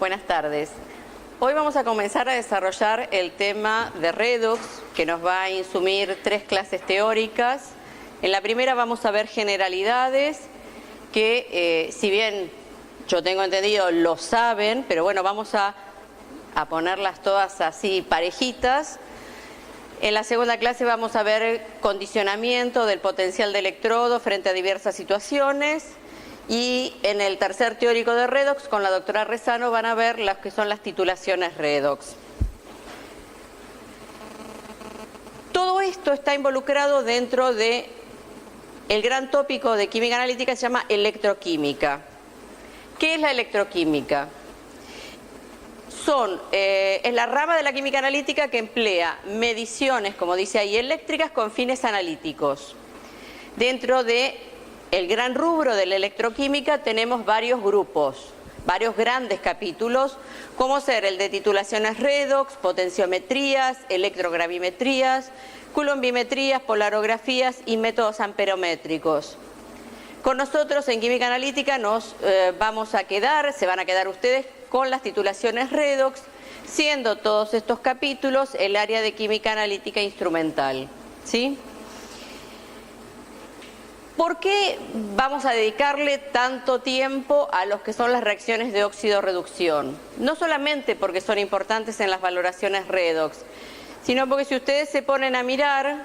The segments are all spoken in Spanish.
Buenas tardes. Hoy vamos a comenzar a desarrollar el tema de redox, que nos va a insumir 3 clases teóricas. En la primera vamos a ver generalidades, que si bien yo tengo entendido lo saben, pero bueno, vamos a ponerlas todas así parejitas. En la segunda clase vamos a ver condicionamiento del potencial de electrodo frente a diversas situaciones. Y en el tercer teórico de redox, con la doctora Rezano, van a ver las que son las titulaciones redox. Todo esto está involucrado dentro de el gran tópico de química analítica que se llama electroquímica. ¿Qué es la electroquímica? Es la rama de la química analítica que emplea mediciones, como dice ahí, eléctricas con fines analíticos. Dentro de el gran rubro de la electroquímica tenemos varios grupos, varios grandes capítulos, como ser el de titulaciones redox, potenciometrías, electrogravimetrías, coulombimetrías, polarografías y métodos amperométricos. Con nosotros en química analítica se van a quedar ustedes con las titulaciones redox, siendo todos estos capítulos el área de química analítica instrumental, ¿sí? ¿Por qué vamos a dedicarle tanto tiempo a los que son las reacciones de óxido-reducción? No solamente porque son importantes en las valoraciones redox, sino porque si ustedes se ponen a mirar,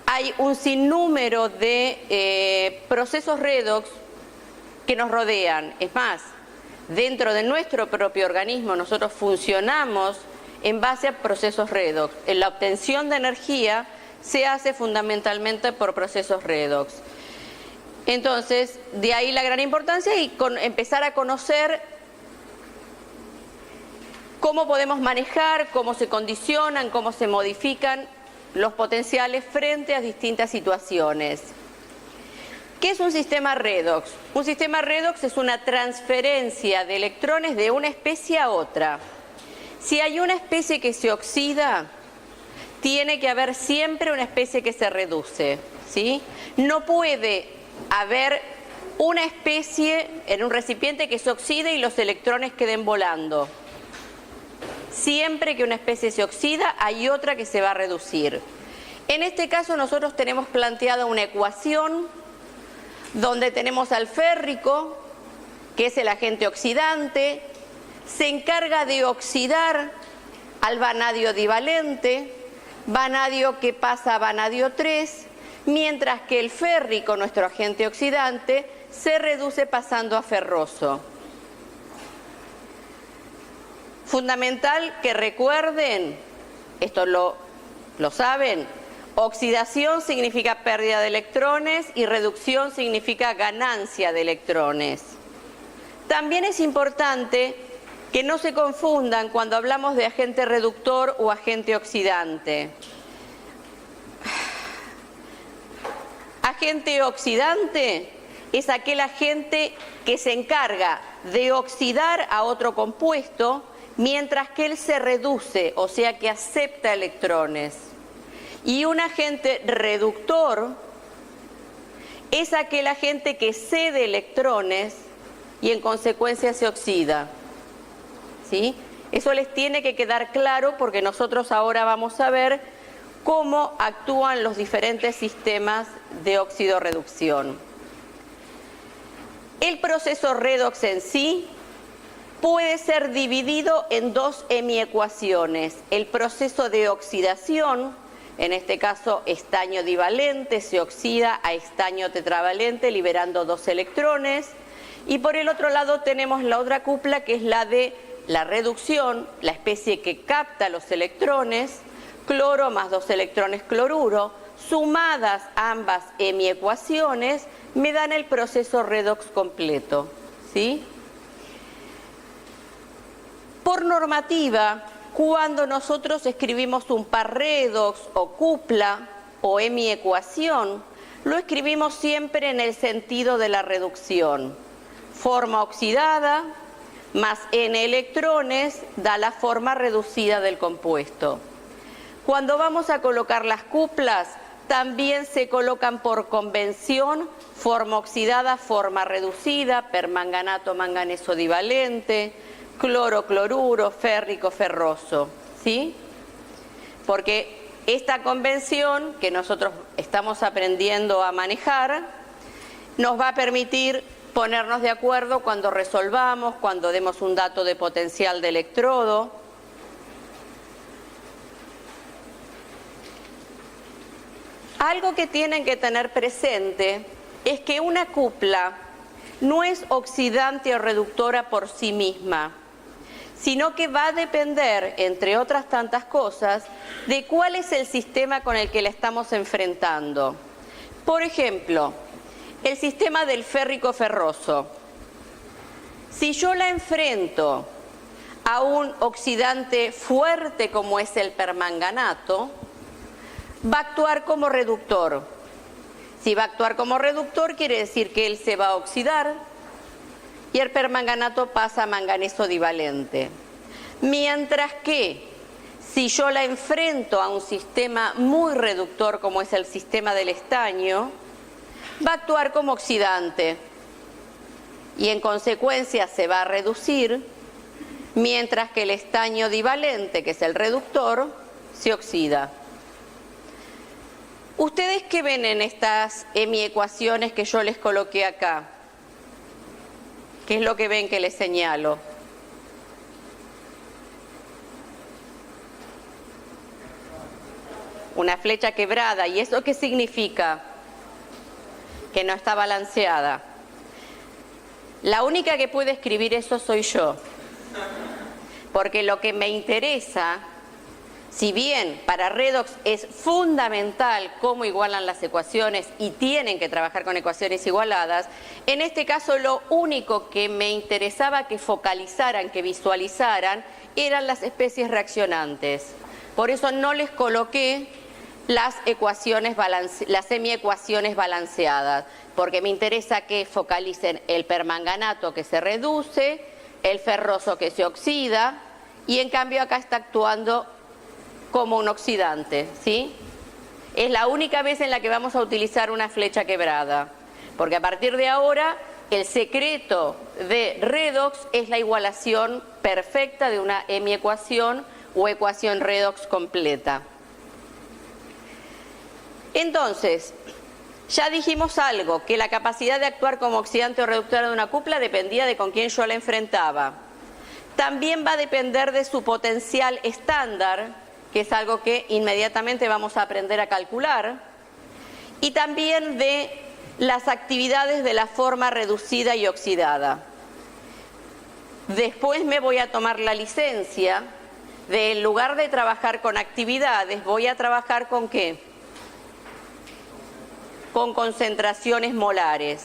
hay un sinnúmero de procesos redox que nos rodean. Es más, dentro de nuestro propio organismo nosotros funcionamos en base a procesos redox. En la obtención de energía se hace fundamentalmente por procesos redox. Entonces, de ahí la gran importancia y empezar a conocer cómo podemos manejar, cómo se condicionan, cómo se modifican los potenciales frente a distintas situaciones. ¿Qué es un sistema redox? Un sistema redox es una transferencia de electrones de una especie a otra. Si hay una especie que se oxida, tiene que haber siempre una especie que se reduce, ¿sí? No puede haber una especie en un recipiente que se oxide y los electrones queden volando. Siempre que una especie se oxida, hay otra que se va a reducir. En este caso nosotros tenemos planteada una ecuación donde tenemos al férrico, que es el agente oxidante, se encarga de oxidar al vanadio divalente, vanadio que pasa a vanadio 3, mientras que el férrico, nuestro agente oxidante, se reduce pasando a ferroso. Fundamental que recuerden, esto lo saben, oxidación significa pérdida de electrones y reducción significa ganancia de electrones. También es importante que no se confundan cuando hablamos de agente reductor o agente oxidante. Agente oxidante es aquel agente que se encarga de oxidar a otro compuesto mientras que él se reduce, o sea que acepta electrones. Y un agente reductor es aquel agente que cede electrones y en consecuencia se oxida. ¿Sí? Eso les tiene que quedar claro porque nosotros ahora vamos a ver cómo actúan los diferentes sistemas de óxido-reducción. El proceso redox en sí puede ser dividido en 2 hemiecuaciones. El proceso de oxidación, en este caso estaño divalente, se oxida a estaño tetravalente liberando 2 electrones. Y por el otro lado tenemos la otra cupla que es la de la reducción, la especie que capta los electrones, cloro más 2 electrones cloruro, sumadas ambas hemiecuaciones, me dan el proceso redox completo, ¿sí? Por normativa, cuando nosotros escribimos un par redox o cupla o hemiecuación, lo escribimos siempre en el sentido de la reducción. Forma oxidada más n electrones da la forma reducida del compuesto. Cuando vamos a colocar las cuplas, también se colocan por convención forma oxidada, forma reducida, permanganato, manganeso divalente, cloro, cloruro, férrico, ferroso, ¿sí? Porque esta convención que nosotros estamos aprendiendo a manejar nos va a permitir ponernos de acuerdo cuando resolvamos, cuando demos un dato de potencial de electrodo. Algo que tienen que tener presente es que una cupla no es oxidante o reductora por sí misma, sino que va a depender, entre otras tantas cosas, de cuál es el sistema con el que la estamos enfrentando. Por ejemplo, el sistema del férrico ferroso. Si yo la enfrento a un oxidante fuerte como es el permanganato, va a actuar como reductor. Si va a actuar como reductor, quiere decir que él se va a oxidar y el permanganato pasa a manganeso divalente. Mientras que si yo la enfrento a un sistema muy reductor como es el sistema del estaño, va a actuar como oxidante y en consecuencia se va a reducir, mientras que el estaño divalente, que es el reductor, se oxida. ¿Ustedes qué ven en estas hemiecuaciones que yo les coloqué acá? ¿Qué es lo que ven que les señalo? Una flecha quebrada. ¿Y eso qué significa? Que no está balanceada. La única que puede escribir eso soy yo. Porque lo que me interesa, si bien para redox es fundamental cómo igualan las ecuaciones y tienen que trabajar con ecuaciones igualadas, en este caso lo único que me interesaba que focalizaran, que visualizaran, eran las especies reaccionantes. Por eso no les coloqué las semiecuaciones balanceadas, porque me interesa que focalicen el permanganato que se reduce, el ferroso que se oxida, y en cambio acá está actuando como un oxidante, ¿sí? Es la única vez en la que vamos a utilizar una flecha quebrada, porque a partir de ahora el secreto de redox es la igualación perfecta de una hemiecuación o ecuación redox completa. Entonces, ya dijimos algo, que la capacidad de actuar como oxidante o reductora de una cupla dependía de con quién yo la enfrentaba. También va a depender de su potencial estándar, que es algo que inmediatamente vamos a aprender a calcular, y también de las actividades de la forma reducida y oxidada. Después me voy a tomar la licencia de, en lugar de trabajar con actividades, voy a trabajar con ¿qué? Con concentraciones molares,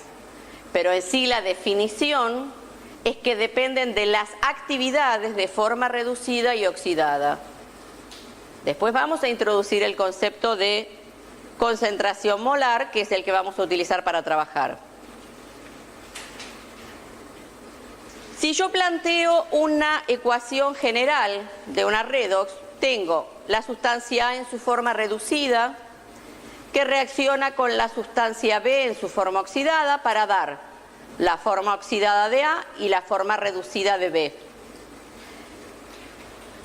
pero en sí la definición es que dependen de las actividades de forma reducida y oxidada. Después vamos a introducir el concepto de concentración molar, que es el que vamos a utilizar para trabajar. Si yo planteo una ecuación general de una redox, tengo la sustancia A en su forma reducida, que reacciona con la sustancia B en su forma oxidada para dar la forma oxidada de A y la forma reducida de B.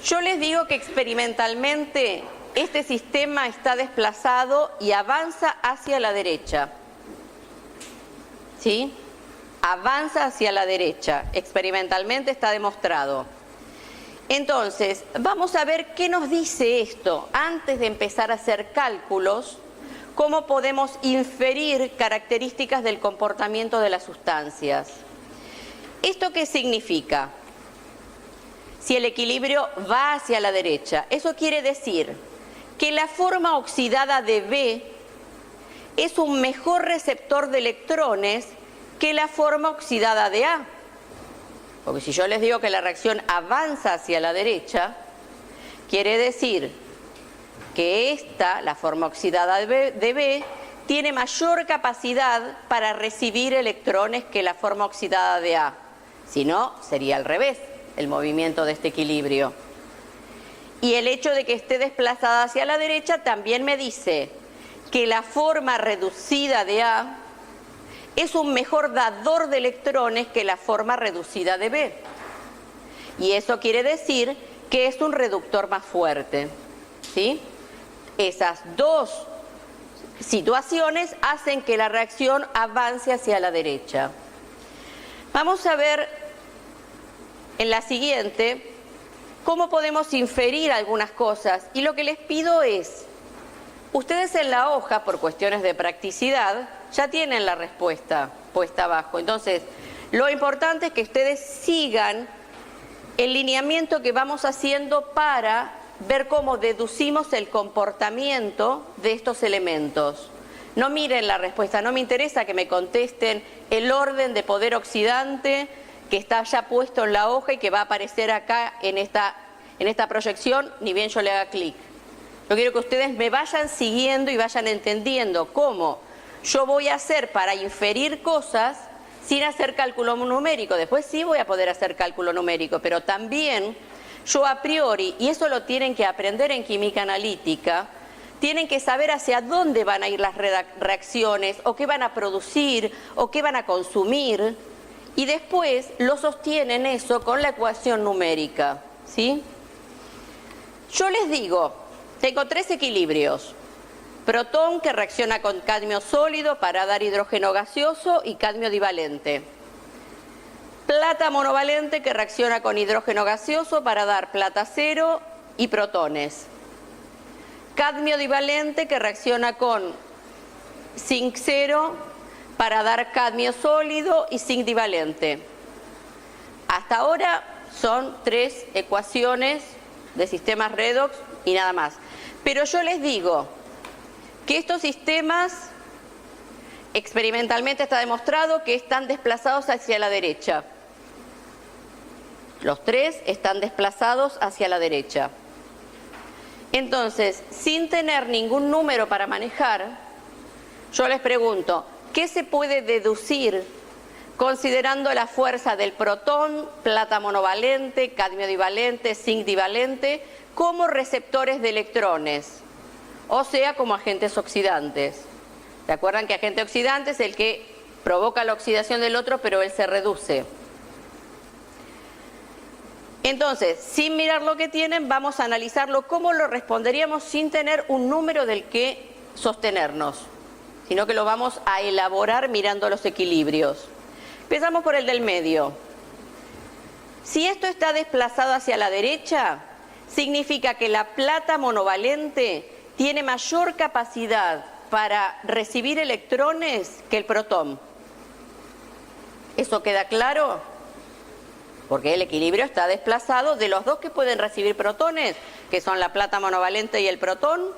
Yo les digo que experimentalmente este sistema está desplazado y avanza hacia la derecha. ¿Sí? Avanza hacia la derecha. Experimentalmente está demostrado. Entonces, vamos a ver qué nos dice esto antes de empezar a hacer cálculos. ¿Cómo podemos inferir características del comportamiento de las sustancias? ¿Esto qué significa? Si el equilibrio va hacia la derecha, eso quiere decir que la forma oxidada de B es un mejor receptor de electrones que la forma oxidada de A. Porque si yo les digo que la reacción avanza hacia la derecha, quiere decir que esta, la forma oxidada de B, tiene mayor capacidad para recibir electrones que la forma oxidada de A. Si no, sería al revés el movimiento de este equilibrio. Y el hecho de que esté desplazada hacia la derecha también me dice que la forma reducida de A es un mejor dador de electrones que la forma reducida de B. Y eso quiere decir que es un reductor más fuerte, ¿sí? Esas dos situaciones hacen que la reacción avance hacia la derecha. Vamos a ver en la siguiente cómo podemos inferir algunas cosas. Y lo que les pido es, ustedes en la hoja, por cuestiones de practicidad, ya tienen la respuesta puesta abajo. Entonces, lo importante es que ustedes sigan el lineamiento que vamos haciendo para ver cómo deducimos el comportamiento de estos elementos. No miren la respuesta, no me interesa que me contesten el orden de poder oxidante que está ya puesto en la hoja y que va a aparecer acá en esta proyección, ni bien yo le haga clic. Yo quiero que ustedes me vayan siguiendo y vayan entendiendo cómo yo voy a hacer para inferir cosas sin hacer cálculo numérico. Después sí voy a poder hacer cálculo numérico, pero también yo a priori, y eso lo tienen que aprender en química analítica, tienen que saber hacia dónde van a ir las reacciones, o qué van a producir, o qué van a consumir, y después lo sostienen eso con la ecuación numérica, ¿sí? Yo les digo, tengo 3 equilibrios. Protón que reacciona con cadmio sólido para dar hidrógeno gaseoso y cadmio divalente. Plata monovalente que reacciona con hidrógeno gaseoso para dar plata cero y protones. Cadmio divalente que reacciona con zinc cero para dar cadmio sólido y zinc divalente. Hasta ahora son 3 ecuaciones de sistemas redox y nada más. Pero yo les digo que estos sistemas experimentalmente está demostrado que están desplazados hacia la derecha. Los 3 están desplazados hacia la derecha. Entonces, sin tener ningún número para manejar, yo les pregunto, ¿qué se puede deducir considerando la fuerza del protón, plata monovalente, cadmio divalente, zinc divalente, como receptores de electrones? O sea, como agentes oxidantes. ¿Se acuerdan que agente oxidante es el que provoca la oxidación del otro, pero él se reduce? Entonces, sin mirar lo que tienen, vamos a analizarlo cómo lo responderíamos sin tener un número del que sostenernos, sino que lo vamos a elaborar mirando los equilibrios. Empezamos por el del medio. Si esto está desplazado hacia la derecha, significa que la plata monovalente tiene mayor capacidad para recibir electrones que el protón. ¿Eso queda claro? Porque el equilibrio está desplazado de los dos que pueden recibir protones, que son la plata monovalente y el protón.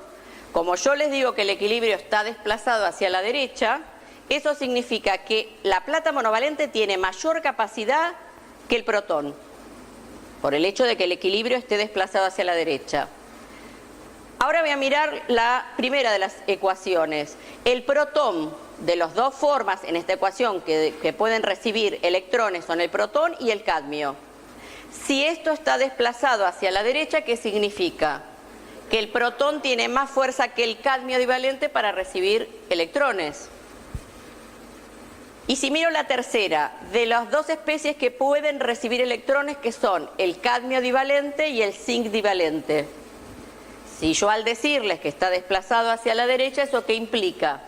Como yo les digo que el equilibrio está desplazado hacia la derecha, eso significa que la plata monovalente tiene mayor capacidad que el protón, por el hecho de que el equilibrio esté desplazado hacia la derecha. Ahora voy a mirar la primera de las ecuaciones. El protón de las dos formas en esta ecuación que pueden recibir electrones son el protón y el cadmio. Si esto está desplazado hacia la derecha, ¿qué significa? Que el protón tiene más fuerza que el cadmio divalente para recibir electrones. Y si miro la tercera, de las dos especies que pueden recibir electrones, que son el cadmio divalente y el zinc divalente. Si yo al decirles que está desplazado hacia la derecha, ¿eso qué implica?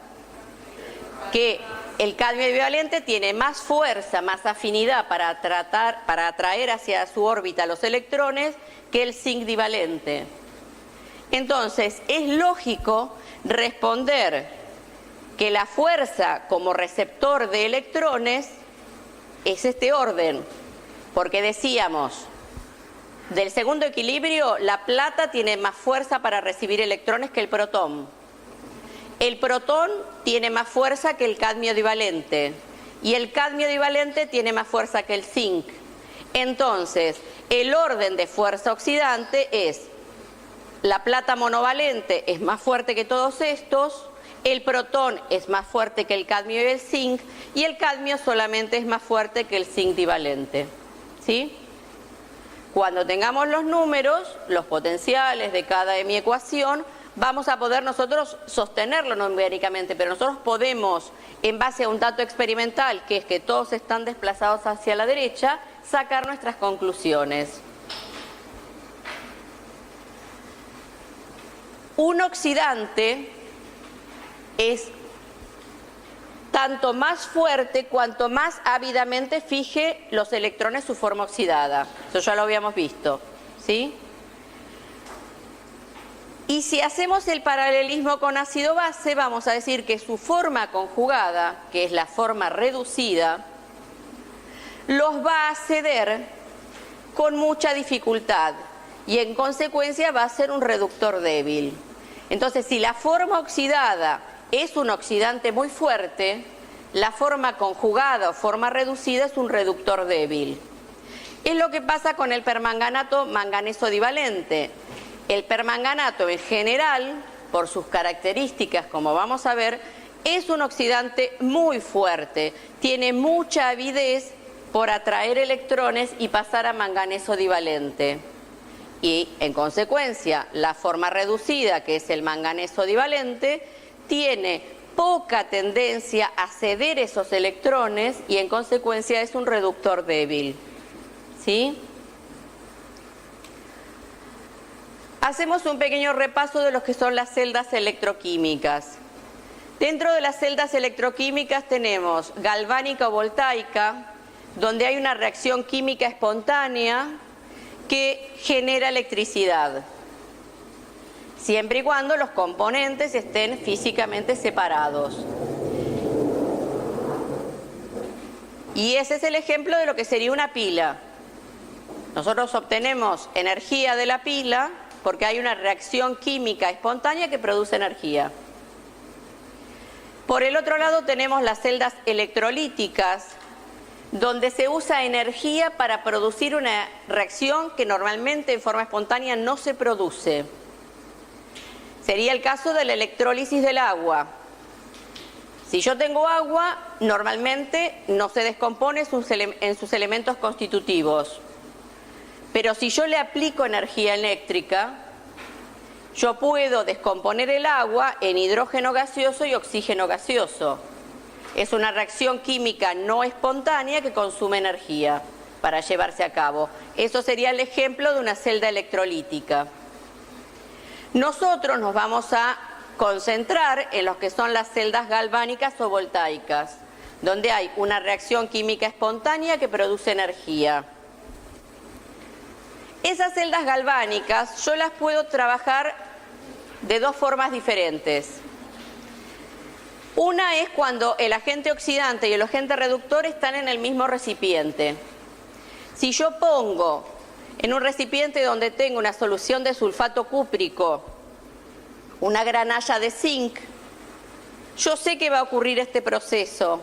Que el cadmio divalente tiene más fuerza, más afinidad para atraer hacia su órbita los electrones que el zinc divalente. Entonces, es lógico responder que la fuerza como receptor de electrones es este orden, porque decíamos, del segundo equilibrio, la plata tiene más fuerza para recibir electrones que el protón. El protón tiene más fuerza que el cadmio divalente y el cadmio divalente tiene más fuerza que el zinc. Entonces, el orden de fuerza oxidante es: la plata monovalente es más fuerte que todos estos, el protón es más fuerte que el cadmio y el zinc, y el cadmio solamente es más fuerte que el zinc divalente. ¿Sí? Cuando tengamos los números, los potenciales de cada de mi ecuación, vamos a poder nosotros sostenerlo numéricamente, pero nosotros podemos, en base a un dato experimental, que es que todos están desplazados hacia la derecha, sacar nuestras conclusiones. Un oxidante es tanto más fuerte cuanto más ávidamente fije los electrones su forma oxidada. Eso ya lo habíamos visto, ¿sí? Y si hacemos el paralelismo con ácido base, vamos a decir que su forma conjugada, que es la forma reducida, los va a ceder con mucha dificultad y en consecuencia va a ser un reductor débil. Entonces, si la forma oxidada es un oxidante muy fuerte, la forma conjugada o forma reducida es un reductor débil. Es lo que pasa con el permanganato manganeso divalente. El permanganato en general, por sus características, como vamos a ver, es un oxidante muy fuerte, tiene mucha avidez por atraer electrones y pasar a manganeso divalente. Y, en consecuencia, la forma reducida, que es el manganeso divalente, tiene poca tendencia a ceder esos electrones y, en consecuencia, es un reductor débil. ¿Sí? Hacemos un pequeño repaso de lo que son las celdas electroquímicas. Dentro de las celdas electroquímicas tenemos galvánica o voltaica, donde hay una reacción química espontánea que genera electricidad, siempre y cuando los componentes estén físicamente separados. Y ese es el ejemplo de lo que sería una pila. Nosotros obtenemos energía de la pila porque hay una reacción química espontánea que produce energía. Por el otro lado tenemos las celdas electrolíticas, donde se usa energía para producir una reacción que normalmente en forma espontánea no se produce. Sería el caso de la electrólisis del agua. Si yo tengo agua, normalmente no se descompone en sus elementos constitutivos. Pero si yo le aplico energía eléctrica, yo puedo descomponer el agua en hidrógeno gaseoso y oxígeno gaseoso. Es una reacción química no espontánea que consume energía para llevarse a cabo. Eso sería el ejemplo de una celda electrolítica. Nosotros nos vamos a concentrar en lo que son las celdas galvánicas o voltaicas, donde hay una reacción química espontánea que produce energía. Esas celdas galvánicas yo las puedo trabajar de dos formas diferentes. Una es cuando el agente oxidante y el agente reductor están en el mismo recipiente. Si yo pongo en un recipiente donde tengo una solución de sulfato cúprico, una granalla de zinc, yo sé que va a ocurrir este proceso.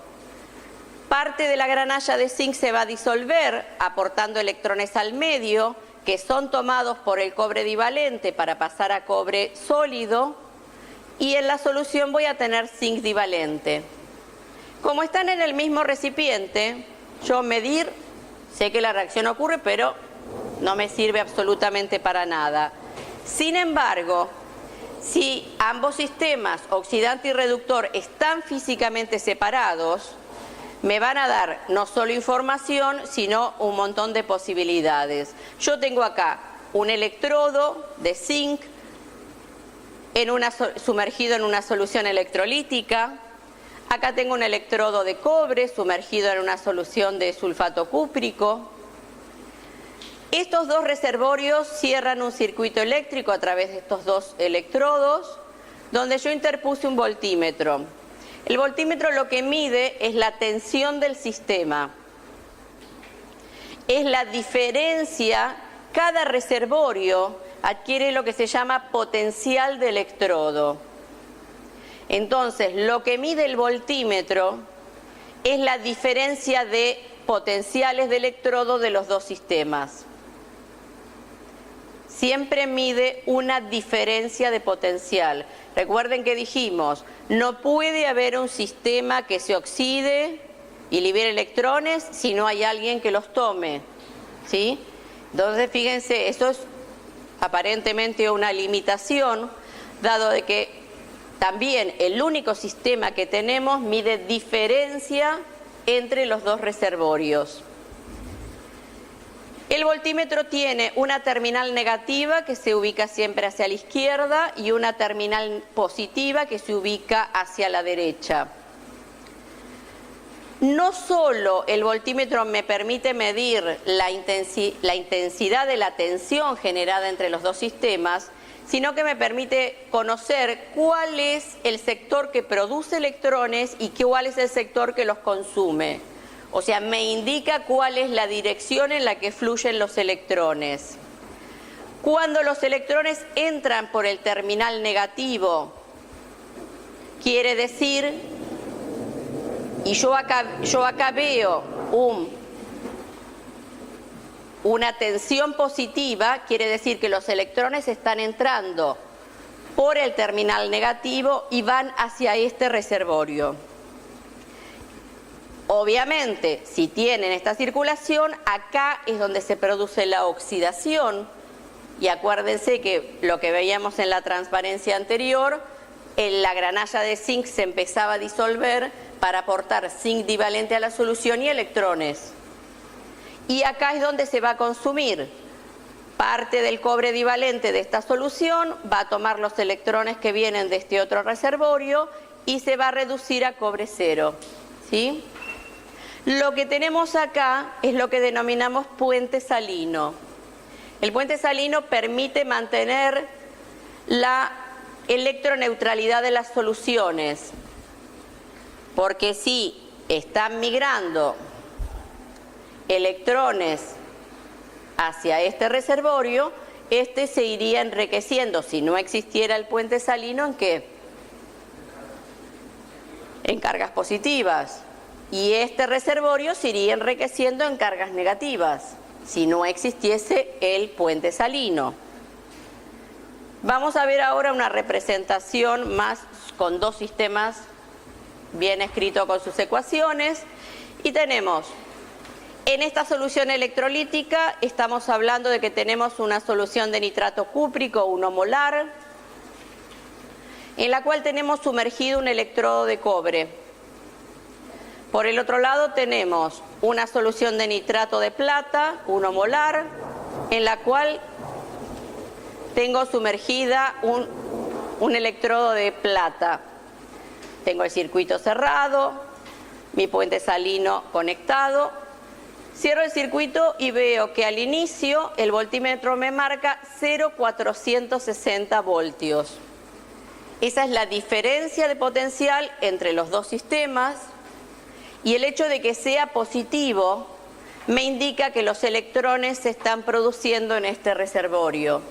Parte de la granalla de zinc se va a disolver aportando electrones al medio, que son tomados por el cobre divalente para pasar a cobre sólido, y en la solución voy a tener zinc divalente. Como están en el mismo recipiente, yo medir, sé que la reacción ocurre, pero no me sirve absolutamente para nada. Sin embargo, si ambos sistemas, oxidante y reductor, están físicamente separados, me van a dar no solo información, sino un montón de posibilidades. Yo tengo acá un electrodo de zinc sumergido en una solución electrolítica. Acá tengo un electrodo de cobre sumergido en una solución de sulfato cúprico. Estos dos reservorios cierran un circuito eléctrico a través de estos dos electrodos, donde yo interpuse un voltímetro. El voltímetro lo que mide es la tensión del sistema. Es la diferencia, cada reservorio adquiere lo que se llama potencial de electrodo. Entonces, lo que mide el voltímetro es la diferencia de potenciales de electrodo de los dos sistemas. Siempre mide una diferencia de potencial. Recuerden que dijimos, no puede haber un sistema que se oxide y libere electrones si no hay alguien que los tome, ¿sí? Entonces, fíjense, eso es aparentemente una limitación, dado de que también el único sistema que tenemos mide diferencia entre los dos reservorios. El voltímetro tiene una terminal negativa que se ubica siempre hacia la izquierda y una terminal positiva que se ubica hacia la derecha. No solo el voltímetro me permite medir la intensidad de la tensión generada entre los dos sistemas, sino que me permite conocer cuál es el sector que produce electrones y cuál es el sector que los consume. O sea, me indica cuál es la dirección en la que fluyen los electrones. Cuando los electrones entran por el terminal negativo, quiere decir, y yo acá veo una tensión positiva, quiere decir que los electrones están entrando por el terminal negativo y van hacia este reservorio. Obviamente, si tienen esta circulación, acá es donde se produce la oxidación, y acuérdense que lo que veíamos en la transparencia anterior, la granalla de zinc se empezaba a disolver para aportar zinc divalente a la solución y electrones. Y acá es donde se va a consumir parte del cobre divalente de esta solución, va a tomar los electrones que vienen de este otro reservorio y se va a reducir a cobre cero, ¿sí? Lo que tenemos acá es lo que denominamos puente salino. El puente salino permite mantener la electroneutralidad de las soluciones, porque si están migrando electrones hacia este reservorio, este se iría enriqueciendo, si no existiera el puente salino, ¿en qué? En cargas positivas. Y este reservorio se iría enriqueciendo en cargas negativas, si no existiese el puente salino. Vamos a ver ahora una representación más con dos sistemas bien escrito con sus ecuaciones. Y tenemos, en esta solución electrolítica, estamos hablando de que tenemos una solución de nitrato cúprico 1 molar, en la cual tenemos sumergido un electrodo de cobre. Por el otro lado tenemos una solución de nitrato de plata, 1 molar, en la cual tengo sumergida un electrodo de plata. Tengo el circuito cerrado, mi puente salino conectado. Cierro el circuito y veo que al inicio el voltímetro me marca 0,460 voltios. Esa es la diferencia de potencial entre los dos sistemas. Y el hecho de que sea positivo me indica que los electrones se están produciendo en este reservorio.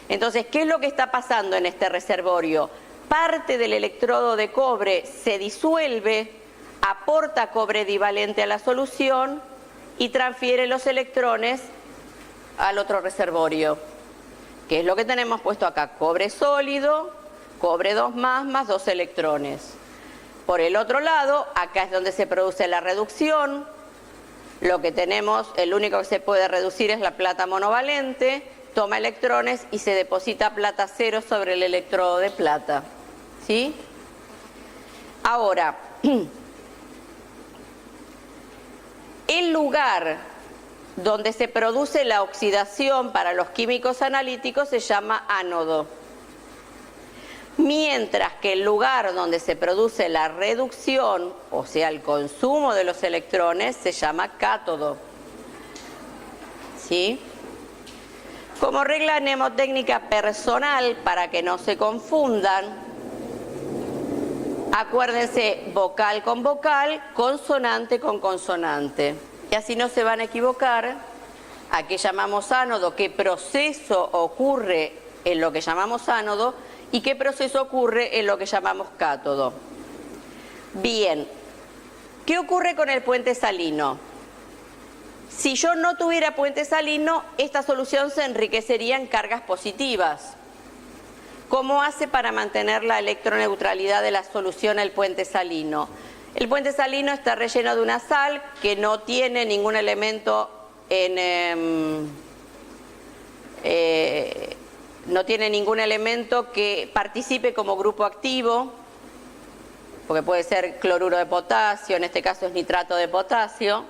Entonces, ¿qué es lo que está pasando en este reservorio? Parte del electrodo de cobre se disuelve, aporta cobre divalente a la solución y transfiere los electrones al otro reservorio. ¿Qué es lo que tenemos puesto acá? Cobre sólido, cobre 2 más 2 electrones. Por el otro lado, acá es donde se produce la reducción. Lo que tenemos, el único que se puede reducir es la plata monovalente, toma electrones y se deposita plata cero sobre el electrodo de plata, ¿sí? Ahora, el lugar donde se produce la oxidación para los químicos analíticos se llama ánodo. Mientras que el lugar donde se produce la reducción, o sea, el consumo de los electrones, se llama cátodo. ¿Sí? Como regla mnemotécnica personal, para que no se confundan, acuérdense vocal con vocal, consonante con consonante. Y así no se van a equivocar. ¿A qué llamamos ánodo? ¿Qué proceso ocurre en lo que llamamos ánodo? ¿Y qué proceso ocurre en lo que llamamos cátodo? Bien, ¿qué ocurre con el puente salino? Si yo no tuviera puente salino, esta solución se enriquecería en cargas positivas. ¿Cómo hace para mantener la electroneutralidad de la solución el puente salino? El puente salino está relleno de una sal que no tiene ningún elemento no tiene ningún elemento que participe como grupo activo, porque puede ser cloruro de potasio, en este caso es nitrato de potasio.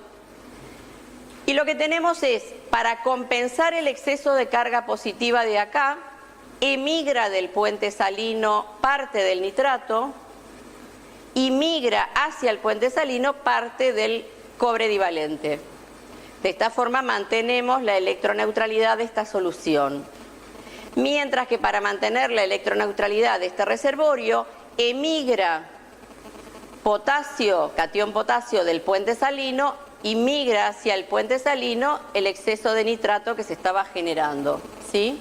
Y lo que tenemos es, para compensar el exceso de carga positiva de acá, emigra del puente salino parte del nitrato y migra hacia el puente salino parte del cobre divalente. De esta forma mantenemos la electroneutralidad de esta solución. Mientras que para mantener la electroneutralidad de este reservorio, emigra potasio, catión potasio del puente salino y migra hacia el puente salino el exceso de nitrato que se estaba generando, ¿sí?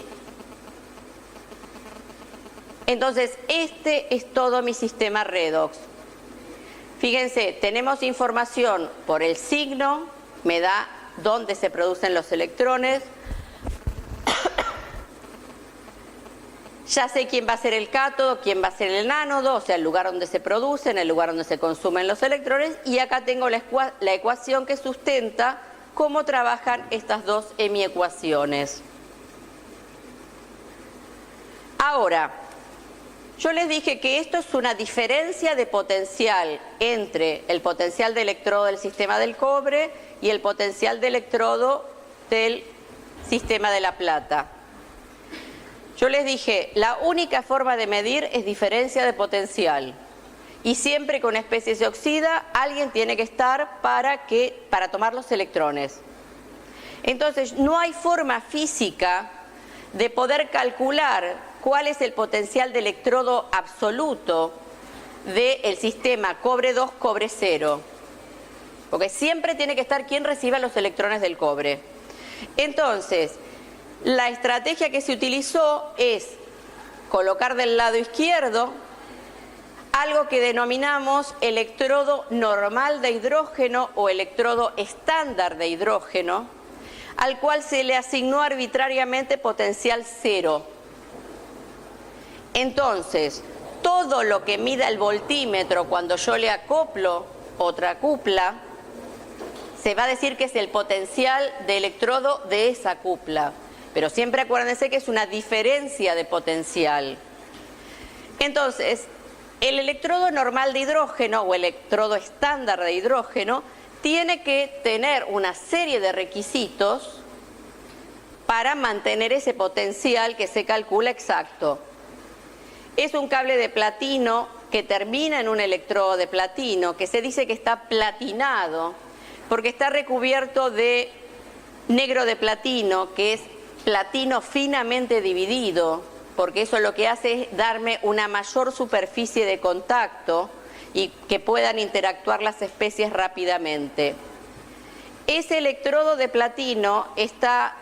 Entonces, este es todo mi sistema redox. Fíjense, tenemos información por el signo, me da dónde se producen los electrones. Ya sé quién va a ser el cátodo, quién va a ser el ánodo, o sea, el lugar donde se producen, el lugar donde se consumen los electrones, y acá tengo la ecuación que sustenta cómo trabajan estas dos hemiecuaciones. Ahora, yo les dije que esto es una diferencia de potencial entre el potencial de electrodo del sistema del cobre y el potencial de electrodo del sistema de la plata. Yo les dije, la única forma de medir es diferencia de potencial. Y siempre que una especie se oxida, alguien tiene que estar para tomar los electrones. Entonces, no hay forma física de poder calcular cuál es el potencial de electrodo absoluto del sistema cobre 2, cobre 0. Porque siempre tiene que estar quien reciba los electrones del cobre. Entonces, la estrategia que se utilizó es colocar del lado izquierdo algo que denominamos electrodo normal de hidrógeno o electrodo estándar de hidrógeno, al cual se le asignó arbitrariamente potencial 0. Entonces, todo lo que mida el voltímetro cuando yo le acoplo otra cupla, se va a decir que es el potencial de electrodo de esa cupla. Pero siempre acuérdense que es una diferencia de potencial. Entonces, el electrodo normal de hidrógeno o electrodo estándar de hidrógeno tiene que tener una serie de requisitos para mantener ese potencial que se calcula exacto. Es un cable de platino que termina en un electrodo de platino, que se dice que está platinado, porque está recubierto de negro de platino, que es platino finamente dividido, porque eso lo que hace es darme una mayor superficie de contacto y que puedan interactuar las especies rápidamente. Ese electrodo de platino está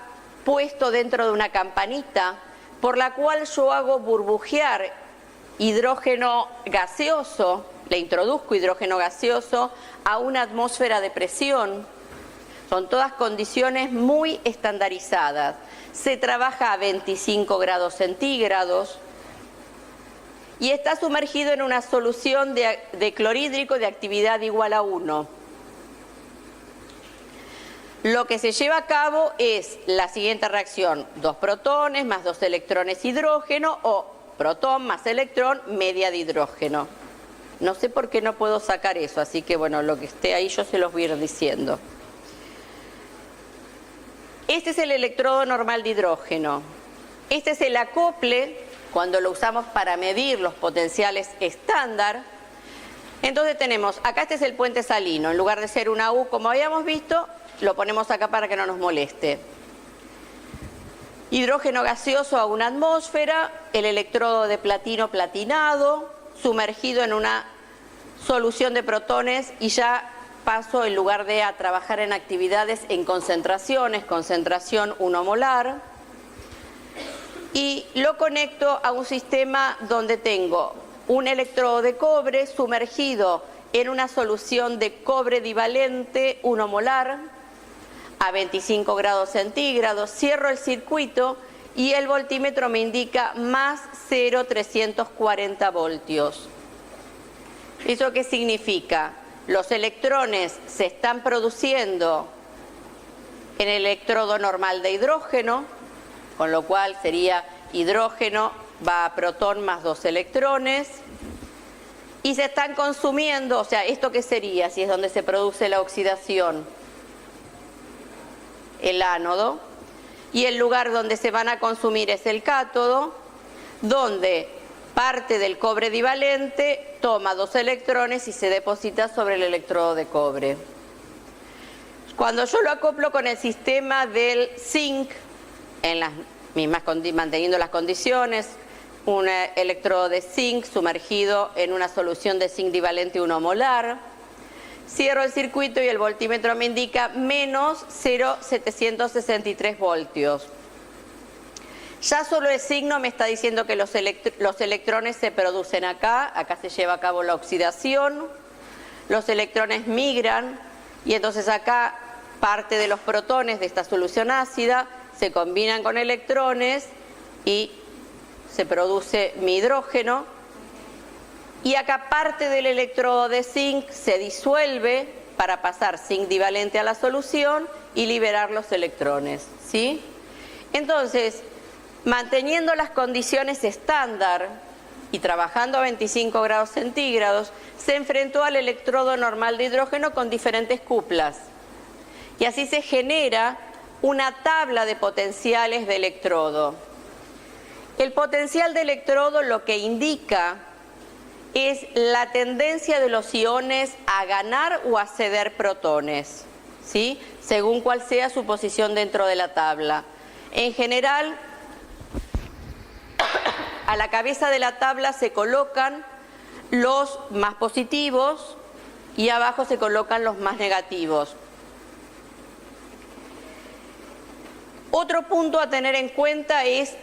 puesto dentro de una campanita por la cual yo hago burbujear hidrógeno gaseoso, le introduzco hidrógeno gaseoso a una atmósfera de presión. Son todas condiciones muy estandarizadas. Se trabaja a 25 grados centígrados y está sumergido en una solución de clorhídrico de actividad igual a 1. Lo que se lleva a cabo es la siguiente reacción: 2 protones más 2 electrones hidrógeno, o protón más electrón, media de hidrógeno. No sé por qué no puedo sacar eso, así que bueno, lo que esté ahí yo se los voy a ir diciendo. Este es el electrodo normal de hidrógeno. Este es el acople cuando lo usamos para medir los potenciales estándar. Entonces tenemos, acá este es el puente salino, en lugar de ser una U como habíamos visto, lo ponemos acá para que no nos moleste. Hidrógeno gaseoso a una atmósfera, el electrodo de platino platinado, sumergido en una solución de protones, y ya paso en lugar de a trabajar en actividades en concentraciones, concentración 1 molar, y lo conecto a un sistema donde tengo un electrodo de cobre sumergido en una solución de cobre divalente 1 molar a 25 grados centígrados, cierro el circuito y el voltímetro me indica más 0,340 voltios. ¿Eso qué significa? Los electrones se están produciendo en el electrodo normal de hidrógeno, con lo cual sería hidrógeno va a protón más 2 electrones. Y se están consumiendo, o sea, ¿esto qué sería? Si es donde se produce la oxidación, el ánodo. Y el lugar donde se van a consumir es el cátodo, donde parte del cobre divalente toma 2 electrones y se deposita sobre el electrodo de cobre. Cuando yo lo acoplo con el sistema del zinc, en las mismas, manteniendo las condiciones, un electrodo de zinc sumergido en una solución de zinc divalente 1 molar, cierro el circuito y el voltímetro me indica menos 0,763 voltios. Ya solo el signo me está diciendo que los electrones se producen acá se lleva a cabo la oxidación, los electrones migran y entonces acá parte de los protones de esta solución ácida se combinan con electrones y se produce mi hidrógeno. Y acá parte del electrodo de zinc se disuelve para pasar zinc divalente a la solución y liberar los electrones, ¿sí? Entonces, manteniendo las condiciones estándar y trabajando a 25 grados centígrados, se enfrentó al electrodo normal de hidrógeno con diferentes cuplas. Y así se genera una tabla de potenciales de electrodo. El potencial de electrodo lo que indica es la tendencia de los iones a ganar o a ceder protones, ¿sí? Según cuál sea su posición dentro de la tabla. En general, a la cabeza de la tabla se colocan los más positivos y abajo se colocan los más negativos. Otro punto a tener en cuenta es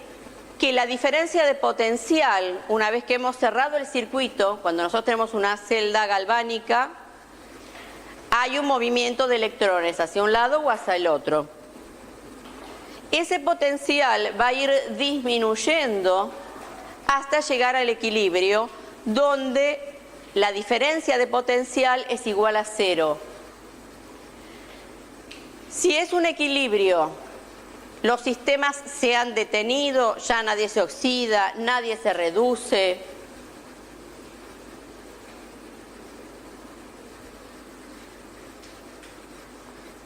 que la diferencia de potencial, una vez que hemos cerrado el circuito, cuando nosotros tenemos una celda galvánica, hay un movimiento de electrones hacia un lado o hacia el otro. Ese potencial va a ir disminuyendo hasta llegar al equilibrio, donde la diferencia de potencial es igual a 0. Si es un equilibrio, los sistemas se han detenido, ya nadie se oxida, nadie se reduce.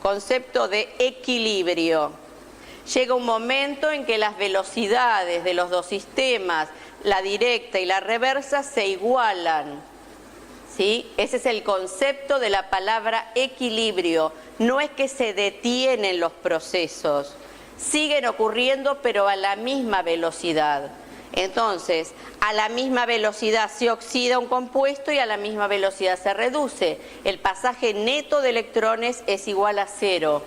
Concepto de equilibrio. Llega un momento en que las velocidades de los dos sistemas, la directa y la reversa, se igualan, ¿sí? Ese es el concepto de la palabra equilibrio. No es que se detienen los procesos. Siguen ocurriendo, pero a la misma velocidad. Entonces, a la misma velocidad se oxida un compuesto y a la misma velocidad se reduce. El pasaje neto de electrones es igual a 0,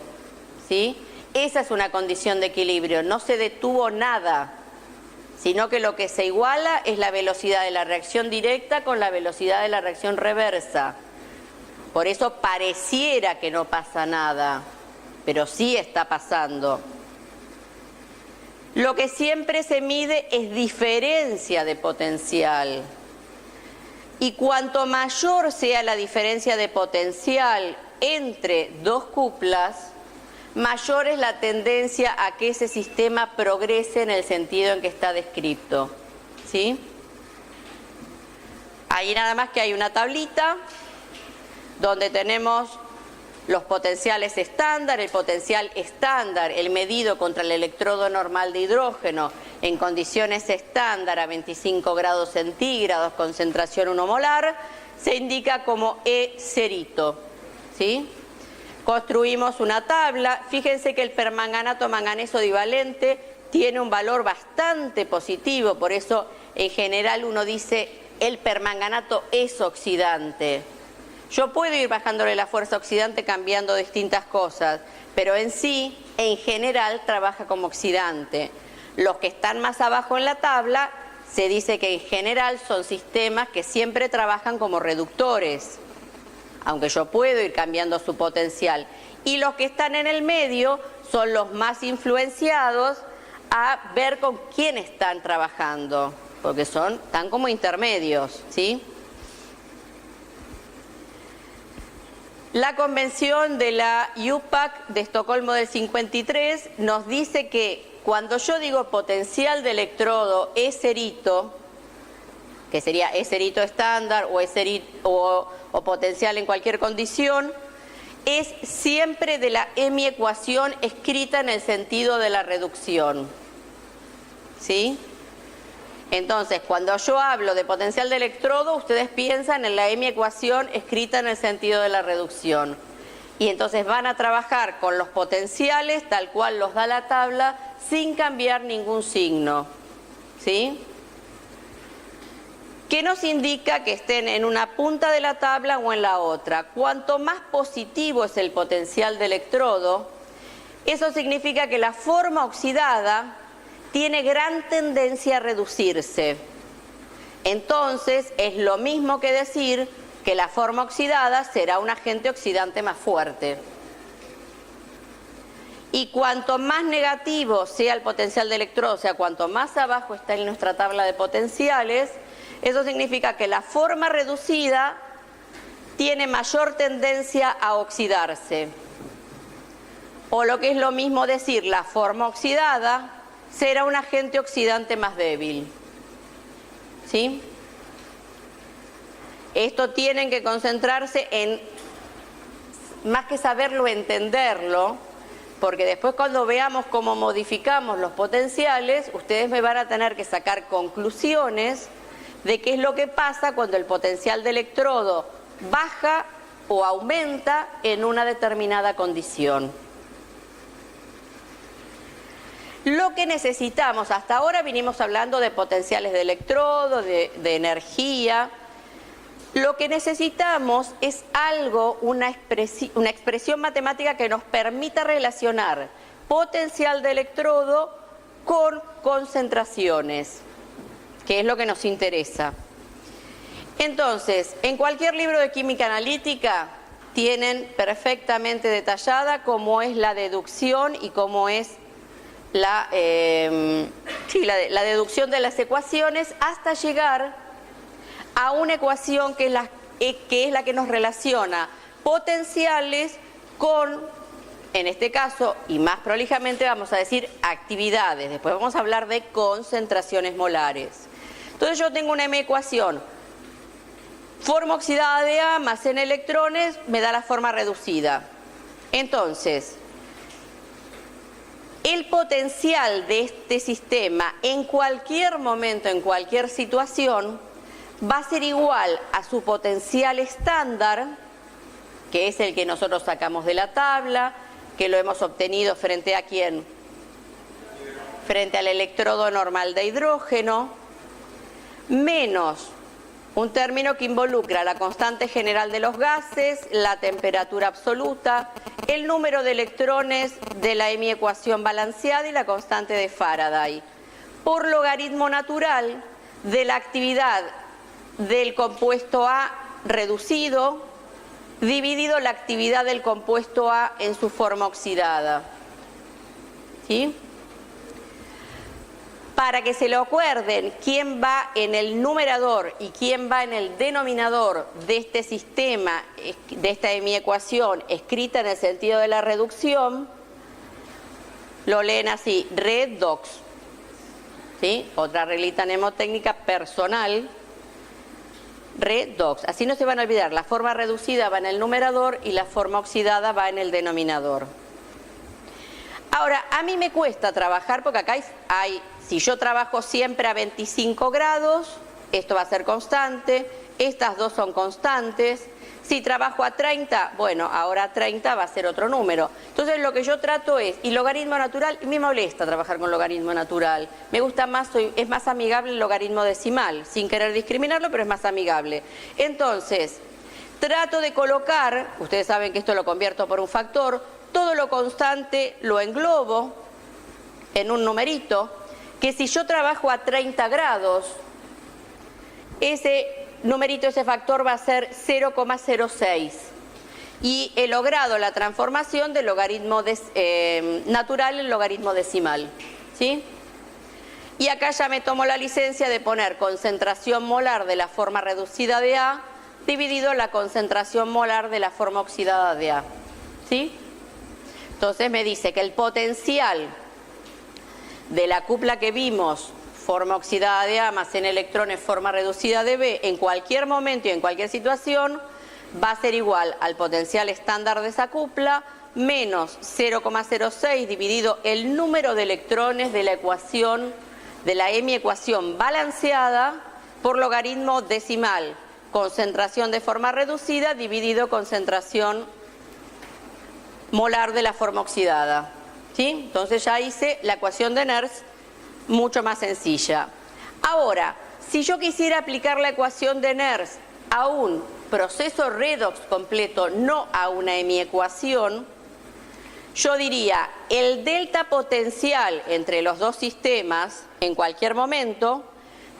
¿sí? Esa es una condición de equilibrio. No se detuvo nada, sino que lo que se iguala es la velocidad de la reacción directa con la velocidad de la reacción reversa. Por eso pareciera que no pasa nada, pero sí está pasando. Lo que siempre se mide es diferencia de potencial. Y cuanto mayor sea la diferencia de potencial entre dos cuplas, mayor es la tendencia a que ese sistema progrese en el sentido en que está descrito, ¿sí? Ahí nada más que hay una tablita donde tenemos los potenciales estándar, el potencial estándar, el medido contra el electrodo normal de hidrógeno en condiciones estándar a 25 grados centígrados, concentración 1 molar, se indica como E0, ¿sí? Construimos una tabla. Fíjense que el permanganato manganeso divalente tiene un valor bastante positivo, por eso en general uno dice el permanganato es oxidante. Yo puedo ir bajándole la fuerza oxidante cambiando distintas cosas, pero en sí, en general, trabaja como oxidante. Los que están más abajo en la tabla, se dice que en general son sistemas que siempre trabajan como reductores, aunque yo puedo ir cambiando su potencial. Y los que están en el medio son los más influenciados a ver con quién están trabajando, porque están como intermedios, ¿sí? La convención de la IUPAC de Estocolmo del 53 nos dice que cuando yo digo potencial de electrodo eserito, que sería eserito estándar o potencial en cualquier condición, es siempre de la hemiecuación escrita en el sentido de la reducción. ¿Sí? Entonces, cuando yo hablo de potencial de electrodo, ustedes piensan en la hemiecuación escrita en el sentido de la reducción. Y entonces van a trabajar con los potenciales tal cual los da la tabla, sin cambiar ningún signo. ¿Sí? ¿Qué nos indica que estén en una punta de la tabla o en la otra? Cuanto más positivo es el potencial de electrodo, eso significa que la forma oxidada tiene gran tendencia a reducirse. Entonces, es lo mismo que decir que la forma oxidada será un agente oxidante más fuerte. Y cuanto más negativo sea el potencial de electrodo, o sea, cuanto más abajo está en nuestra tabla de potenciales, eso significa que la forma reducida tiene mayor tendencia a oxidarse. O lo que es lo mismo decir, la forma oxidada será un agente oxidante más débil. ¿Sí? Esto tienen que concentrarse en, más que saberlo, entenderlo, porque después cuando veamos cómo modificamos los potenciales, ustedes me van a tener que sacar conclusiones de qué es lo que pasa cuando el potencial de electrodo baja o aumenta en una determinada condición. Lo que necesitamos, hasta ahora vinimos hablando de potenciales de electrodo, de energía. Lo que necesitamos es algo, una expresión matemática que nos permita relacionar potencial de electrodo con concentraciones, que es lo que nos interesa. Entonces, en cualquier libro de química analítica tienen perfectamente detallada cómo es la deducción y cómo es la deducción de las ecuaciones hasta llegar a una ecuación que es la que nos relaciona potenciales con, en este caso, y más prolijamente vamos a decir actividades. Después vamos a hablar de concentraciones molares. Entonces yo tengo una ecuación, forma oxidada de A más N electrones me da la forma reducida. Entonces, el potencial de este sistema en cualquier momento, en cualquier situación, va a ser igual a su potencial estándar, que es el que nosotros sacamos de la tabla, que lo hemos obtenido frente a ¿quién? Frente al electrodo normal de hidrógeno, menos un término que involucra la constante general de los gases, la temperatura absoluta, el número de electrones de la hemiecuación balanceada y la constante de Faraday, por logaritmo natural de la actividad del compuesto A reducido dividido la actividad del compuesto A en su forma oxidada. ¿Sí? Para que se lo acuerden, quién va en el numerador y quién va en el denominador de este sistema, de esta hemiecuación escrita en el sentido de la reducción, lo leen así, redox. ¿Sí? Otra reglita mnemotécnica personal, redox. Así no se van a olvidar, la forma reducida va en el numerador y la forma oxidada va en el denominador. Ahora, a mí me cuesta trabajar porque acá hay, si yo trabajo siempre a 25 grados, esto va a ser constante, estas dos son constantes. Si trabajo a 30, bueno, ahora a 30 va a ser otro número. Entonces lo que yo trato es, y logaritmo natural, y me molesta trabajar con logaritmo natural. Me gusta más, es más amigable el logaritmo decimal, sin querer discriminarlo, pero es más amigable. Entonces, trato de colocar, ustedes saben que esto lo convierto por un factor, todo lo constante lo englobo en un numerito, que si yo trabajo a 30 grados, ese numerito, ese factor va a ser 0,06 y he logrado la transformación del logaritmo natural en logaritmo decimal. ¿Sí? Y acá ya me tomo la licencia de poner concentración molar de la forma reducida de A dividido la concentración molar de la forma oxidada de A. ¿Sí? Entonces me dice que el potencial de la cupla que vimos, forma oxidada de A más N electrones, forma reducida de B, en cualquier momento y en cualquier situación, va a ser igual al potencial estándar de esa cupla menos 0,06 dividido el número de electrones de la ecuación, de la M ecuación balanceada, por logaritmo decimal, concentración de forma reducida dividido concentración molar de la forma oxidada. ¿Sí? Entonces ya hice la ecuación de Nernst mucho más sencilla. Ahora, si yo quisiera aplicar la ecuación de Nernst a un proceso redox completo, no a una hemiecuación, yo diría el delta potencial entre los dos sistemas en cualquier momento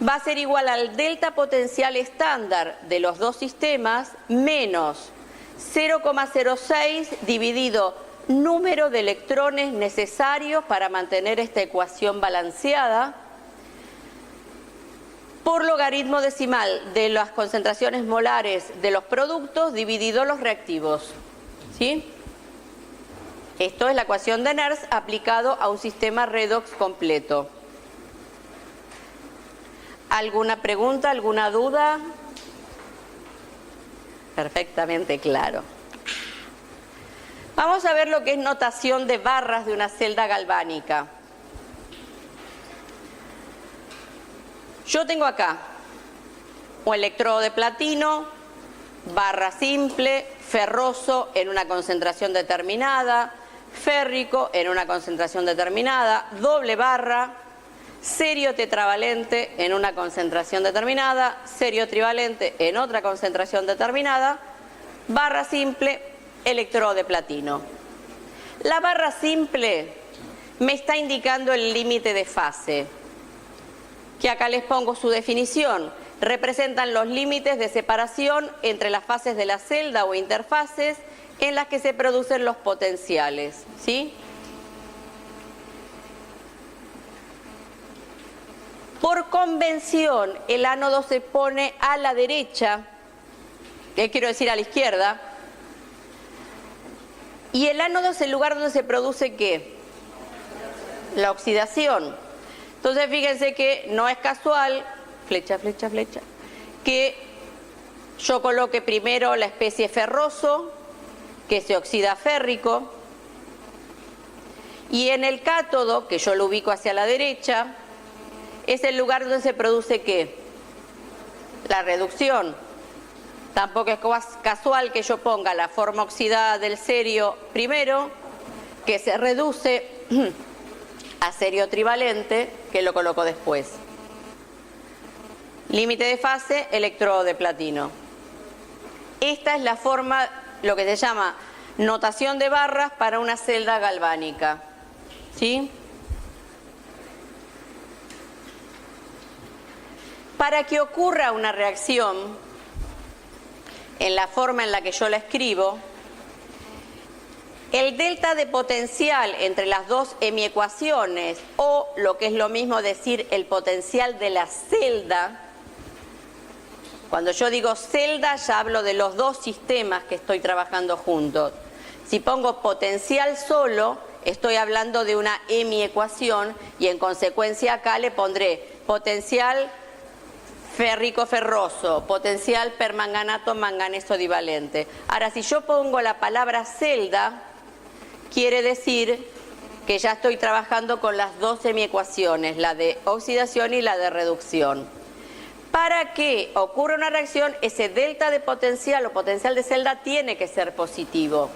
va a ser igual al delta potencial estándar de los dos sistemas menos 0,06 dividido número de electrones necesarios para mantener esta ecuación balanceada por logaritmo decimal de las concentraciones molares de los productos dividido los reactivos. ¿Sí? Esto es la ecuación de Nernst aplicado a un sistema redox completo. ¿Alguna pregunta, alguna duda? Perfectamente claro. Vamos a ver lo que es notación de barras de una celda galvánica. Yo tengo acá un electrodo de platino, barra simple, ferroso en una concentración determinada, férrico en una concentración determinada, doble barra, serio tetravalente en una concentración determinada, serio trivalente en otra concentración determinada, barra simple, electrodo de platino. La barra simple me está indicando el límite de fase, que acá les pongo su definición. Representan los límites de separación entre las fases de la celda o interfaces en las que se producen los potenciales. ¿Sí? Por convención, el ánodo se pone a la derecha, ¿qué quiero decir? A la izquierda. Y el ánodo es el lugar donde se produce ¿qué? La oxidación. Entonces fíjense que no es casual, flecha, flecha, flecha, que yo coloque primero la especie ferroso, que se oxida férrico, y en el cátodo, que yo lo ubico hacia la derecha, es el lugar donde se produce ¿qué? La reducción. Tampoco es casual que yo ponga la forma oxidada del serio primero, que se reduce a serio trivalente, que lo coloco después. Límite de fase, electrodo de platino. Esta es la forma, lo que se llama notación de barras para una celda galvánica. ¿Sí? Para que ocurra una reacción en la forma en la que yo la escribo, el delta de potencial entre las dos hemiecuaciones, o lo que es lo mismo decir el potencial de la celda, cuando yo digo celda ya hablo de los dos sistemas que estoy trabajando juntos. Si pongo potencial solo, estoy hablando de una hemiecuación y en consecuencia acá le pondré potencial férrico ferroso, potencial permanganato manganeso divalente. Ahora, si yo pongo la palabra celda, quiere decir que ya estoy trabajando con las dos semiecuaciones, la de oxidación y la de reducción. Para que ocurra una reacción, ese delta de potencial o potencial de celda tiene que ser positivo.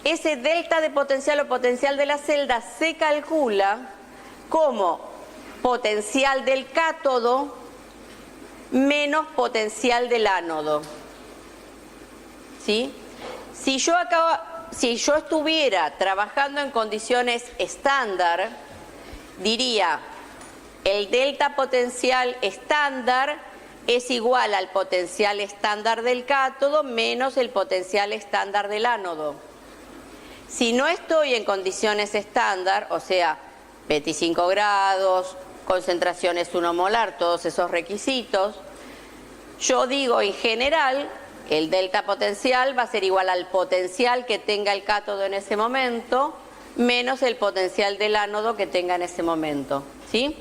Ese delta de potencial o potencial de la celda se calcula como potencial del cátodo menos potencial del ánodo. ¿Sí? Si yo estuviera trabajando en condiciones estándar, diría el delta potencial estándar es igual al potencial estándar del cátodo menos el potencial estándar del ánodo. Si no estoy en condiciones estándar, o sea, 25 grados, concentraciones 1 molar, todos esos requisitos, yo digo en general, el delta potencial va a ser igual al potencial que tenga el cátodo en ese momento, menos el potencial del ánodo que tenga en ese momento, ¿sí?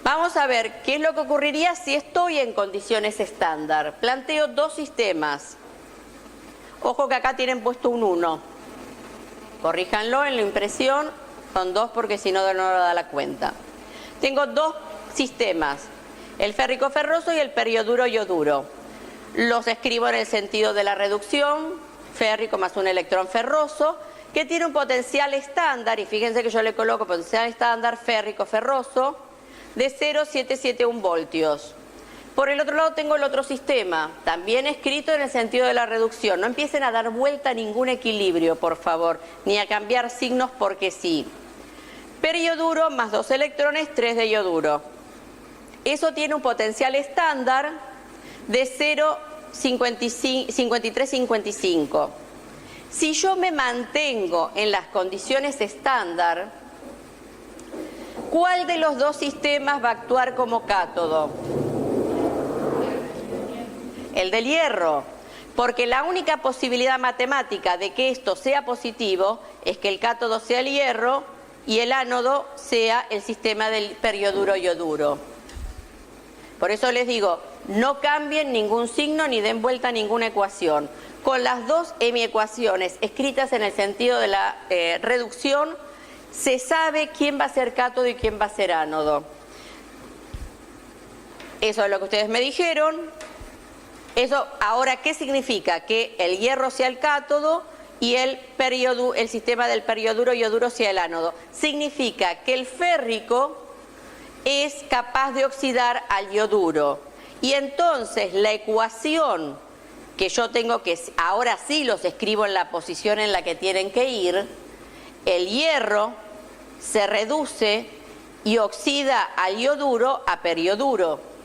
Vamos a ver qué es lo que ocurriría si estoy en condiciones estándar. Planteo dos sistemas. Ojo que acá tienen puesto un 1. Corríjanlo en la impresión, son 2 porque si no no lo da la cuenta. Tengo dos sistemas, el férrico ferroso y el perioduro ioduro. Los escribo en el sentido de la reducción, férrico más un electrón ferroso, que tiene un potencial estándar, y fíjense que yo le coloco potencial estándar férrico ferroso, de 0,771 voltios. Por el otro lado tengo el otro sistema, también escrito en el sentido de la reducción. No empiecen a dar vuelta a ningún equilibrio, por favor, ni a cambiar signos porque sí. Perioduro más 2 electrones, 3 de ioduro. Eso tiene un potencial estándar de 0,5355. Si yo me mantengo en las condiciones estándar, ¿cuál de los dos sistemas va a actuar como cátodo? El del hierro, porque la única posibilidad matemática de que esto sea positivo es que el cátodo sea el hierro y el ánodo sea el sistema del perioduro ioduro. Por eso les digo, no cambien ningún signo ni den vuelta a ninguna ecuación. Con las dos hemiecuaciones escritas en el sentido de la reducción, se sabe quién va a ser cátodo y quién va a ser ánodo. Eso es lo que ustedes me dijeron. Eso, ahora, ¿qué significa? Que el hierro sea el cátodo y el sistema del perioduro ioduro sea el ánodo. Significa que el férrico es capaz de oxidar al ioduro. Y entonces la ecuación que yo tengo, que ahora sí los escribo en la posición en la que tienen que ir, el hierro se reduce y oxida al ioduro a perioduro.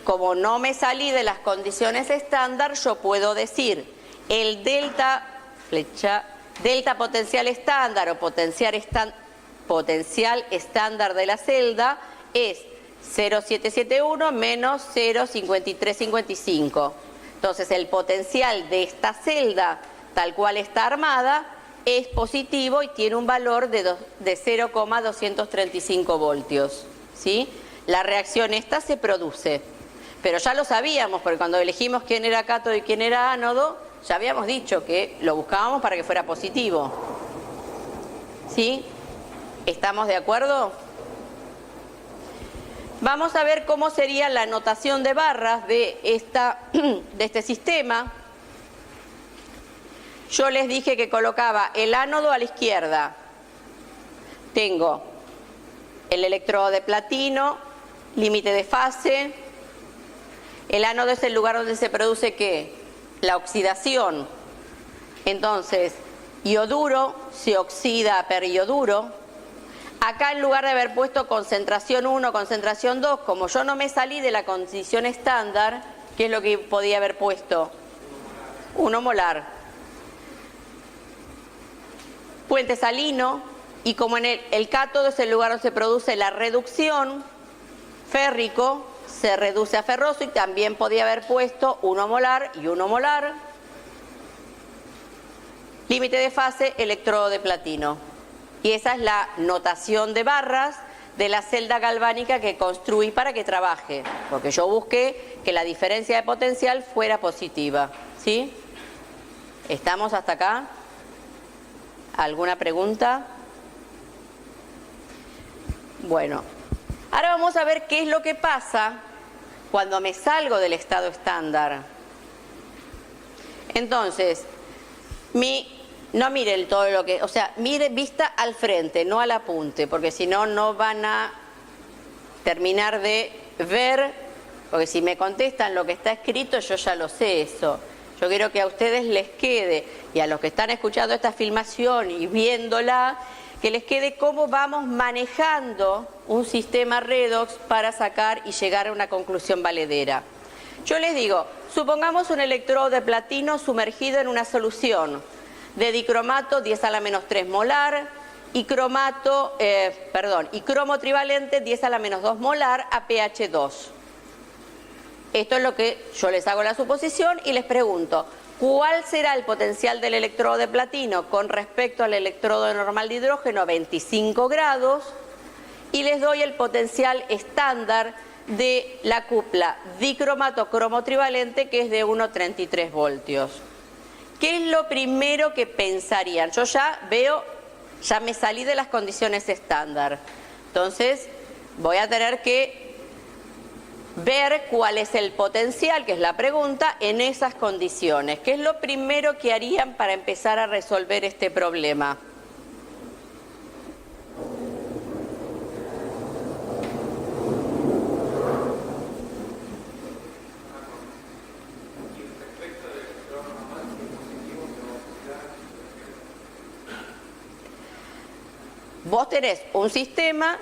Como no me salí de las condiciones estándar, yo puedo decir el delta potencial estándar o potencial estándar de la celda es 0,771 menos 0,5355. Entonces el potencial de esta celda, tal cual está armada, es positivo y tiene un valor de 0,235 voltios, ¿sí? La reacción esta se produce, pero ya lo sabíamos, porque cuando elegimos quién era cátodo y quién era ánodo, ya habíamos dicho que lo buscábamos para que fuera positivo. ¿Sí? ¿Estamos de acuerdo? Vamos a ver cómo sería la notación de barras de este sistema. Yo les dije que colocaba el ánodo a la izquierda. Tengo el electrodo de platino, límite de fase. El ánodo es el lugar donde se produce ¿qué? La oxidación. Entonces, ioduro se oxida a perioduro. Acá, en lugar de haber puesto concentración 1, concentración 2, como yo no me salí de la condición estándar, ¿qué es lo que podía haber puesto? 1 molar. Puente salino, y como en el cátodo es el lugar donde se produce la reducción, férrico se reduce a ferroso, y también podía haber puesto 1 molar y 1 molar. Límite de fase, electrodo de platino. Y esa es la notación de barras de la celda galvánica que construí para que trabaje, porque yo busqué que la diferencia de potencial fuera positiva. ¿Sí? ¿Estamos hasta acá? ¿Alguna pregunta? Bueno, ahora vamos a ver qué es lo que pasa cuando me salgo del estado estándar. Entonces, no miren todo lo que... O sea, mire vista al frente, no al apunte, porque si no, no van a terminar de ver, porque si me contestan lo que está escrito, yo ya lo sé eso. Yo quiero que a ustedes les quede, y a los que están escuchando esta filmación y viéndola, que les quede cómo vamos manejando un sistema redox para sacar y llegar a una conclusión valedera. Yo les digo, supongamos un electrodo de platino sumergido en una solución de dicromato 10 a la menos 3 molar, y cromo trivalente 10 a la menos 2 molar a pH 2. Esto es lo que yo les hago la suposición y les pregunto, ¿cuál será el potencial del electrodo de platino con respecto al electrodo normal de hidrógeno a 25 grados? Y les doy el potencial estándar de la cupla dicromato-cromo trivalente, que es de 1,33 voltios. ¿Qué es lo primero que pensarían? Yo ya me salí de las condiciones estándar. Entonces, voy a tener que ver cuál es el potencial, que es la pregunta, en esas condiciones. ¿Qué es lo primero que harían para empezar a resolver este problema? Vos tenés un sistema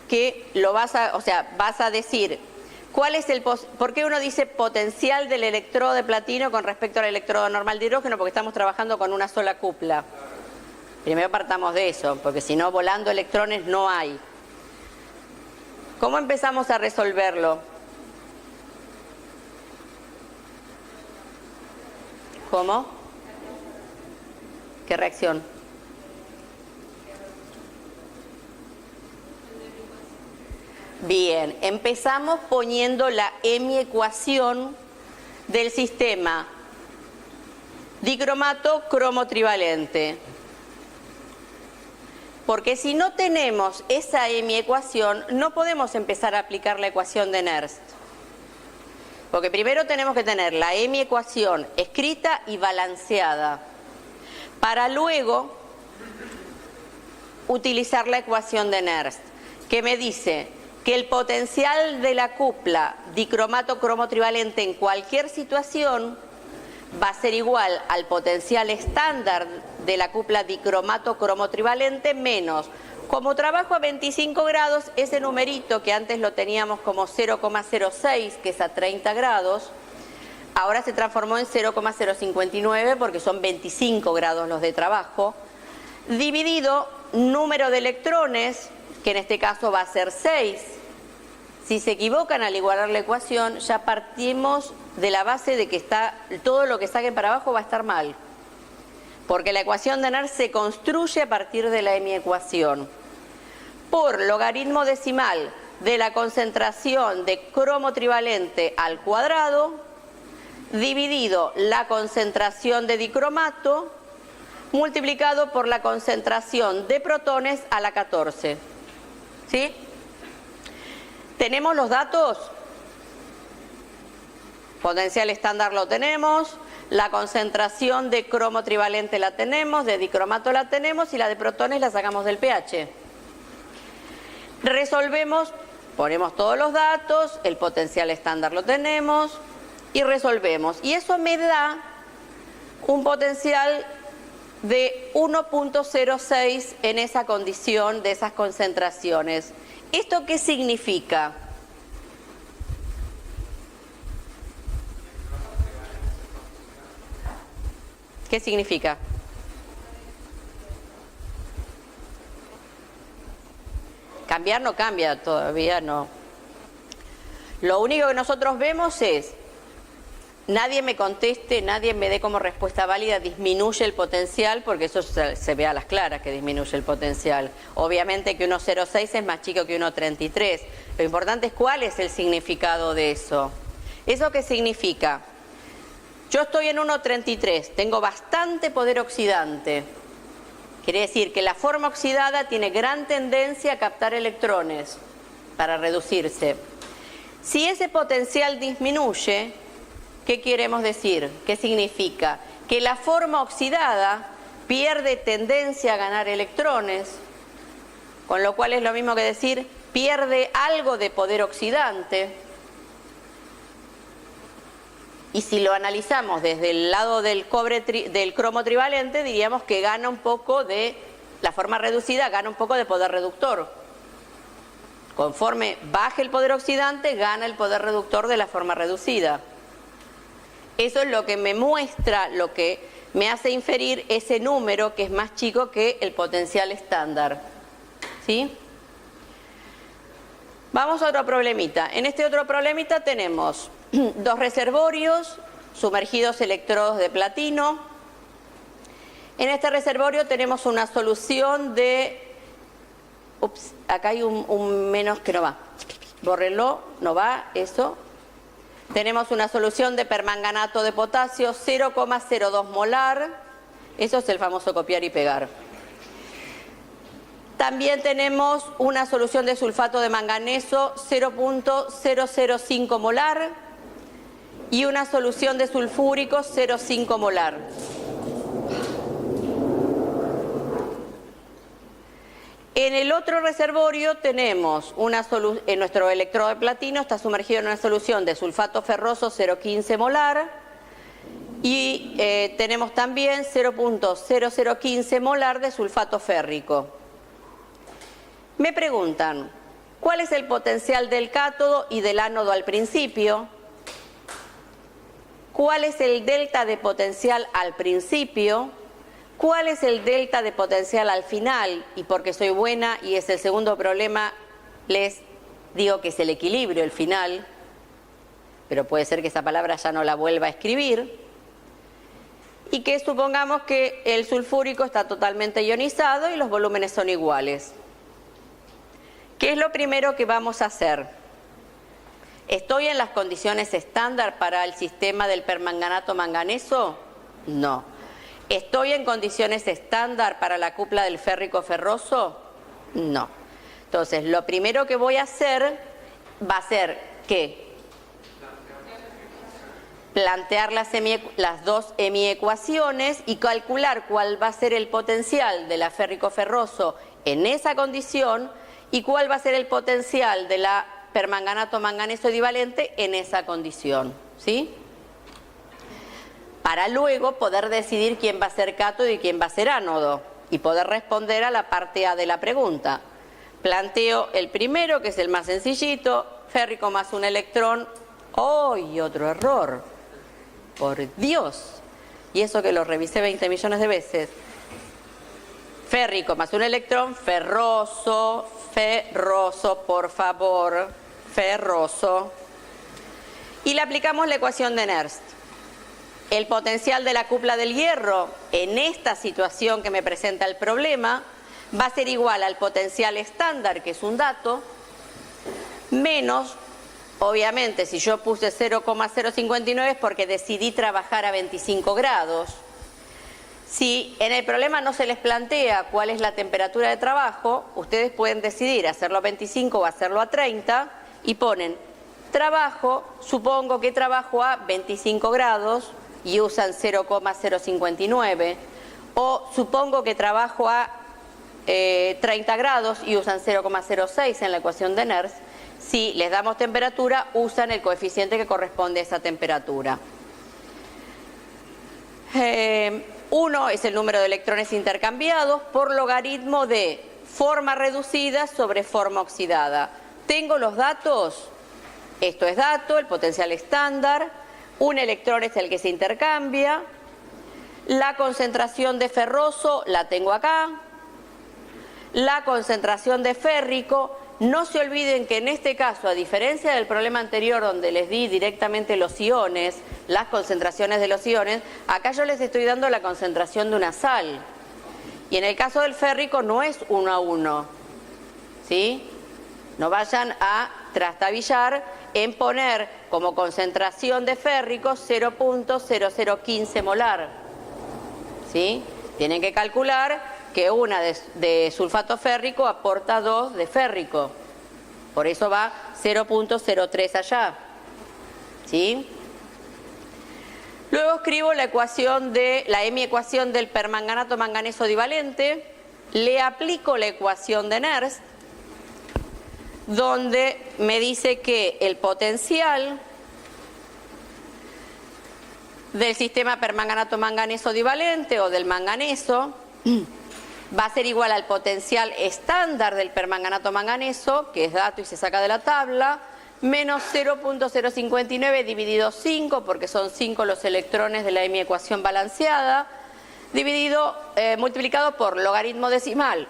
que vas a decir, ¿cuál es ¿por qué uno dice potencial del electrodo de platino con respecto al electrodo normal de hidrógeno? Porque estamos trabajando con una sola cupla. Primero partamos de eso, porque si no, volando electrones no hay. ¿Cómo empezamos a resolverlo? ¿Cómo? ¿Qué reacción? Bien, empezamos poniendo la hemiecuación del sistema dicromato-cromo trivalente. Porque si no tenemos esa hemiecuación, no podemos empezar a aplicar la ecuación de Nernst. Porque primero tenemos que tener la hemiecuación escrita y balanceada, para luego utilizar la ecuación de Nernst, que me dice que el potencial de la cupla dicromato-cromo trivalente en cualquier situación va a ser igual al potencial estándar de la cupla dicromato-cromo trivalente menos, como trabajo a 25 grados, ese numerito que antes lo teníamos como 0,06, que es a 30 grados, ahora se transformó en 0,059 porque son 25 grados los de trabajo, dividido número de electrones, que en este caso va a ser 6. Si se equivocan al igualar la ecuación, ya partimos de la base de que todo lo que saquen para abajo va a estar mal. Porque la ecuación de Nernst se construye a partir de la hemiecuación. Por logaritmo decimal de la concentración de cromo trivalente al cuadrado, dividido la concentración de dicromato, multiplicado por la concentración de protones a la 14. ¿Sí? ¿Tenemos los datos? Potencial estándar lo tenemos, la concentración de cromo trivalente la tenemos, de dicromato la tenemos y la de protones la sacamos del pH. Resolvemos, ponemos todos los datos, el potencial estándar lo tenemos y resolvemos. Y eso me da un potencial de 1,06 en esa condición de esas concentraciones. ¿Esto qué significa? ¿Qué significa? Cambiar no cambia, todavía no. Lo único que nosotros vemos es, nadie me conteste, nadie me dé como respuesta válida, disminuye el potencial, porque eso se ve a las claras que disminuye el potencial. Obviamente que 1,06 es más chico que 1,33. Lo importante es cuál es el significado de eso. ¿Eso qué significa? Yo estoy en 1,33, tengo bastante poder oxidante. Quiere decir que la forma oxidada tiene gran tendencia a captar electrones para reducirse. Si ese potencial disminuye, ¿qué queremos decir? ¿Qué significa? Que la forma oxidada pierde tendencia a ganar electrones, con lo cual es lo mismo que decir, pierde algo de poder oxidante. Y si lo analizamos desde el lado del cromo trivalente, diríamos que gana un poco de, la forma reducida gana un poco de poder reductor. Conforme baje el poder oxidante, gana el poder reductor de la forma reducida. Eso es lo que me muestra, lo que me hace inferir ese número que es más chico que el potencial estándar. ¿Sí? Vamos a otro problemita. En este otro problemita tenemos dos reservorios, sumergidos electrodos de platino. En este reservorio tenemos una solución de... Ups, acá hay un menos que no va. Bórrenlo, no va, eso. Tenemos una solución de permanganato de potasio 0,02 molar. Eso es el famoso copiar y pegar. También tenemos una solución de sulfato de manganeso 0,005 molar y una solución de sulfúrico 0,5 molar. En el otro reservorio tenemos en nuestro electrodo de platino está sumergido en una solución de sulfato ferroso 0,15 molar y tenemos también 0,0015 molar de sulfato férrico. Me preguntan, ¿cuál es el potencial del cátodo y del ánodo al principio? ¿Cuál es el delta de potencial al principio? ¿Cuál es el delta de potencial al final? Y porque soy buena y es el segundo problema, les digo que es el equilibrio el final, pero puede ser que esa palabra ya no la vuelva a escribir. Y que supongamos que el sulfúrico está totalmente ionizado y los volúmenes son iguales. ¿Qué es lo primero que vamos a hacer? ¿Estoy en las condiciones estándar para el sistema del permanganato manganeso? No. ¿Estoy en condiciones estándar para la cupla del férrico ferroso? No. Entonces, lo primero que voy a hacer va a ser ¿qué? Plantear las dos hemiecuaciones y calcular cuál va a ser el potencial de la férrico ferroso en esa condición y cuál va a ser el potencial de la permanganato manganeso divalente en esa condición, ¿sí? Para luego poder decidir quién va a ser cátodo y quién va a ser ánodo y poder responder a la parte A de la pregunta. Planteo el primero, que es el más sencillito, férrico más un electrón. ¡Oh! Otro error. ¡Por Dios! Y eso que lo revisé 20 millones de veces. Férrico más un electrón, ferroso, por favor, ferroso. Y le aplicamos la ecuación de Nernst. El potencial de la cupla del hierro en esta situación que me presenta el problema va a ser igual al potencial estándar, que es un dato, menos, obviamente, si yo puse 0,059 es porque decidí trabajar a 25 grados. Si en el problema no se les plantea cuál es la temperatura de trabajo, ustedes pueden decidir hacerlo a 25 o hacerlo a 30 y ponen trabajo, supongo que trabajo a 25 grados y usan 0,059, o supongo que trabajo a 30 grados y usan 0,06 en la ecuación de Nernst. Si les damos temperatura, usan el coeficiente que corresponde a esa temperatura. 1 es el número de electrones intercambiados por logaritmo de forma reducida sobre forma oxidada. Tengo los datos, esto es dato, el potencial estándar, un electrón es el que se intercambia, la concentración de ferroso la tengo acá, la concentración de férrico. No se olviden que en este caso, a diferencia del problema anterior donde les di directamente los iones, las concentraciones de los iones, acá yo les estoy dando la concentración de una sal. Y en el caso del férrico no es 1 a 1, ¿sí? No vayan a trastabillar en poner como concentración de férrico 0,0015 molar, ¿sí? Tienen que calcular que una de sulfato férrico aporta 2 de férrico. Por eso va 0,03 allá, ¿sí? Luego escribo la hemiecuación del permanganato manganeso divalente, le aplico la ecuación de Nernst, donde me dice que el potencial del sistema permanganato manganeso divalente o del manganeso va a ser igual al potencial estándar del permanganato manganeso, que es dato y se saca de la tabla, menos 0,059 dividido 5, porque son 5 los electrones de la hemiecuación balanceada, multiplicado por logaritmo decimal,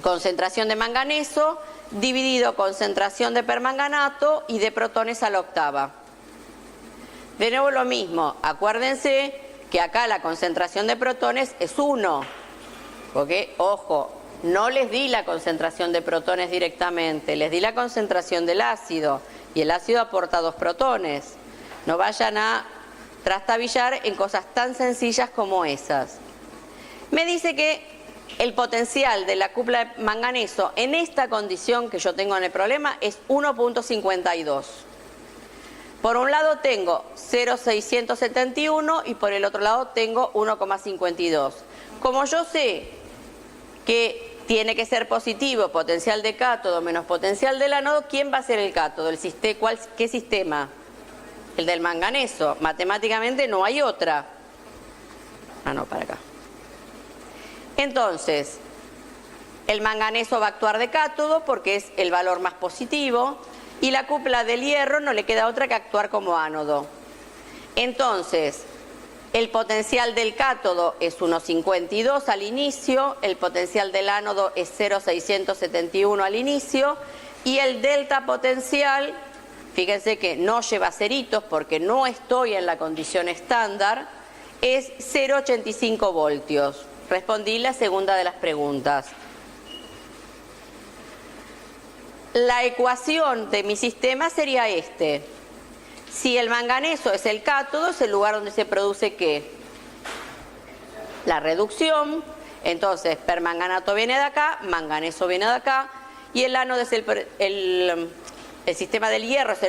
concentración de manganeso, dividido concentración de permanganato y de protones a la octava. De nuevo lo mismo, acuérdense que acá la concentración de protones es 1, porque, ojo, no les di la concentración de protones directamente, les di la concentración del ácido, y el ácido aporta 2 protones. No vayan a trastabillar en cosas tan sencillas como esas. Me dice que el potencial de la cupla de manganeso en esta condición que yo tengo en el problema es 1.52. Por un lado tengo 0,671 y por el otro lado tengo 1,52. Como yo sé que tiene que ser positivo potencial de cátodo menos potencial del ánodo, ¿quién va a ser el cátodo? ¿Qué sistema? El del manganeso. Matemáticamente no hay otra. No, para acá. Entonces, el manganeso va a actuar de cátodo porque es el valor más positivo y la cupla del hierro no le queda otra que actuar como ánodo. Entonces, el potencial del cátodo es 1,52 al inicio, el potencial del ánodo es 0,671 al inicio y el delta potencial, fíjense que no lleva ceritos porque no estoy en la condición estándar, es 0,85 voltios. Respondí la segunda de las preguntas. La ecuación de mi sistema sería este. Si el manganeso es el cátodo, es el lugar donde se produce ¿qué? La reducción. Entonces, permanganato viene de acá, manganeso viene de acá, y el ánodo es el sistema del hierro, es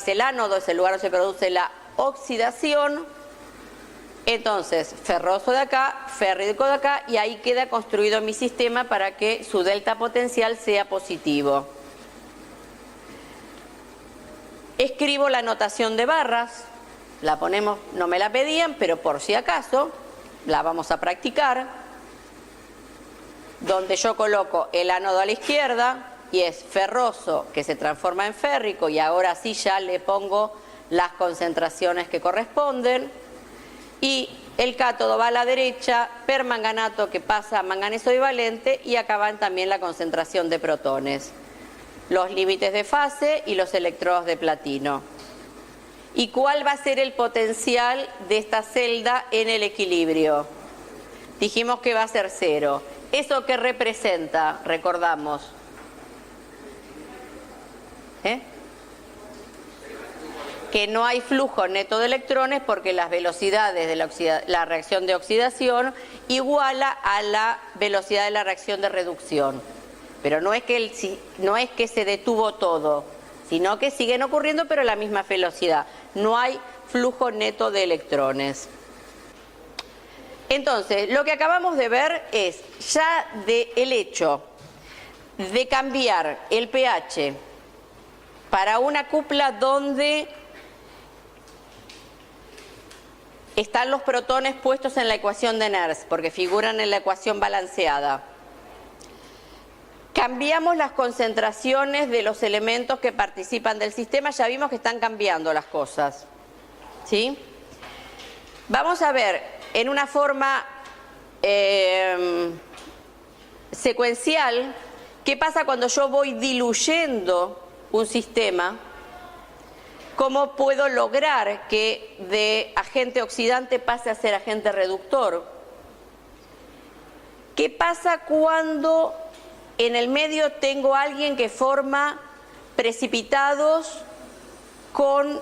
el ánodo, es el lugar donde se produce la oxidación. Entonces, ferroso de acá, férrico de acá, y ahí queda construido mi sistema para que su delta potencial sea positivo. Escribo la notación de barras, la ponemos, no me la pedían, pero por si acaso, la vamos a practicar, donde yo coloco el ánodo a la izquierda, y es ferroso que se transforma en férrico, y ahora sí ya le pongo las concentraciones que corresponden, y el cátodo va a la derecha, permanganato que pasa a manganeso bivalente, y acá van también la concentración de protones, los límites de fase y los electrodos de platino. ¿Y cuál va a ser el potencial de esta celda en el equilibrio? Dijimos que va a ser 0. ¿Eso qué representa? Recordamos. Que no hay flujo neto de electrones porque las velocidades de la reacción de oxidación iguala a la velocidad de la reacción de reducción. Pero no es que se detuvo todo, sino que siguen ocurriendo pero a la misma velocidad. No hay flujo neto de electrones. Entonces, lo que acabamos de ver es ya el hecho de cambiar el pH para una cupla donde están los protones puestos en la ecuación de Nernst, porque figuran en la ecuación balanceada. Cambiamos las concentraciones de los elementos que participan del sistema, ya vimos que están cambiando las cosas, ¿sí? Vamos a ver en una forma secuencial qué pasa cuando yo voy diluyendo un sistema, cómo puedo lograr que de agente oxidante pase a ser agente reductor. ¿Qué pasa cuando en el medio tengo a alguien que forma precipitados con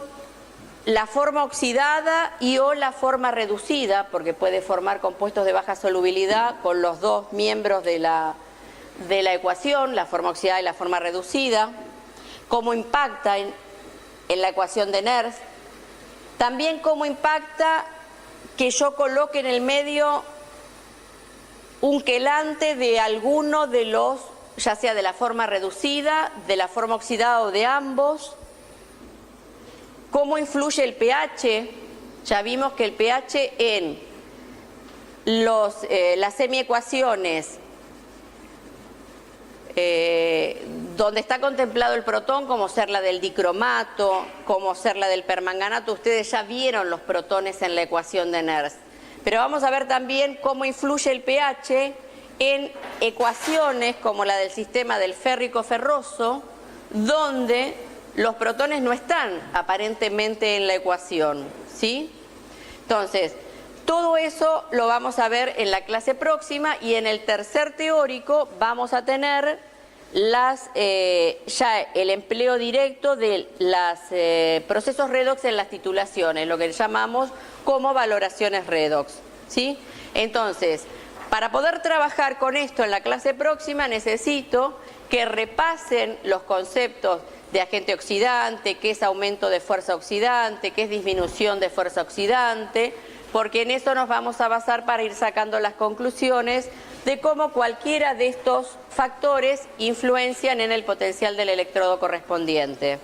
la forma oxidada y o la forma reducida, porque puede formar compuestos de baja solubilidad con los dos miembros de la ecuación, la forma oxidada y la forma reducida? ¿Cómo impacta en la ecuación de Nernst? También cómo impacta que yo coloque en el medio un quelante de alguno de los, ya sea de la forma reducida, de la forma oxidada o de ambos. ¿Cómo influye el pH? Ya vimos que el pH en las semiecuaciones donde está contemplado el protón, como ser la del dicromato, como ser la del permanganato, ustedes ya vieron los protones en la ecuación de Nernst. Pero vamos a ver también cómo influye el pH en ecuaciones como la del sistema del férrico ferroso, donde los protones no están aparentemente en la ecuación, ¿sí? Entonces, todo eso lo vamos a ver en la clase próxima, y en el tercer teórico vamos a tener ya el empleo directo de los procesos redox en las titulaciones, lo que llamamos como valoraciones redox, ¿sí? Entonces, para poder trabajar con esto en la clase próxima necesito que repasen los conceptos de agente oxidante, qué es aumento de fuerza oxidante, qué es disminución de fuerza oxidante, porque en eso nos vamos a basar para ir sacando las conclusiones de cómo cualquiera de estos factores influencian en el potencial del electrodo correspondiente.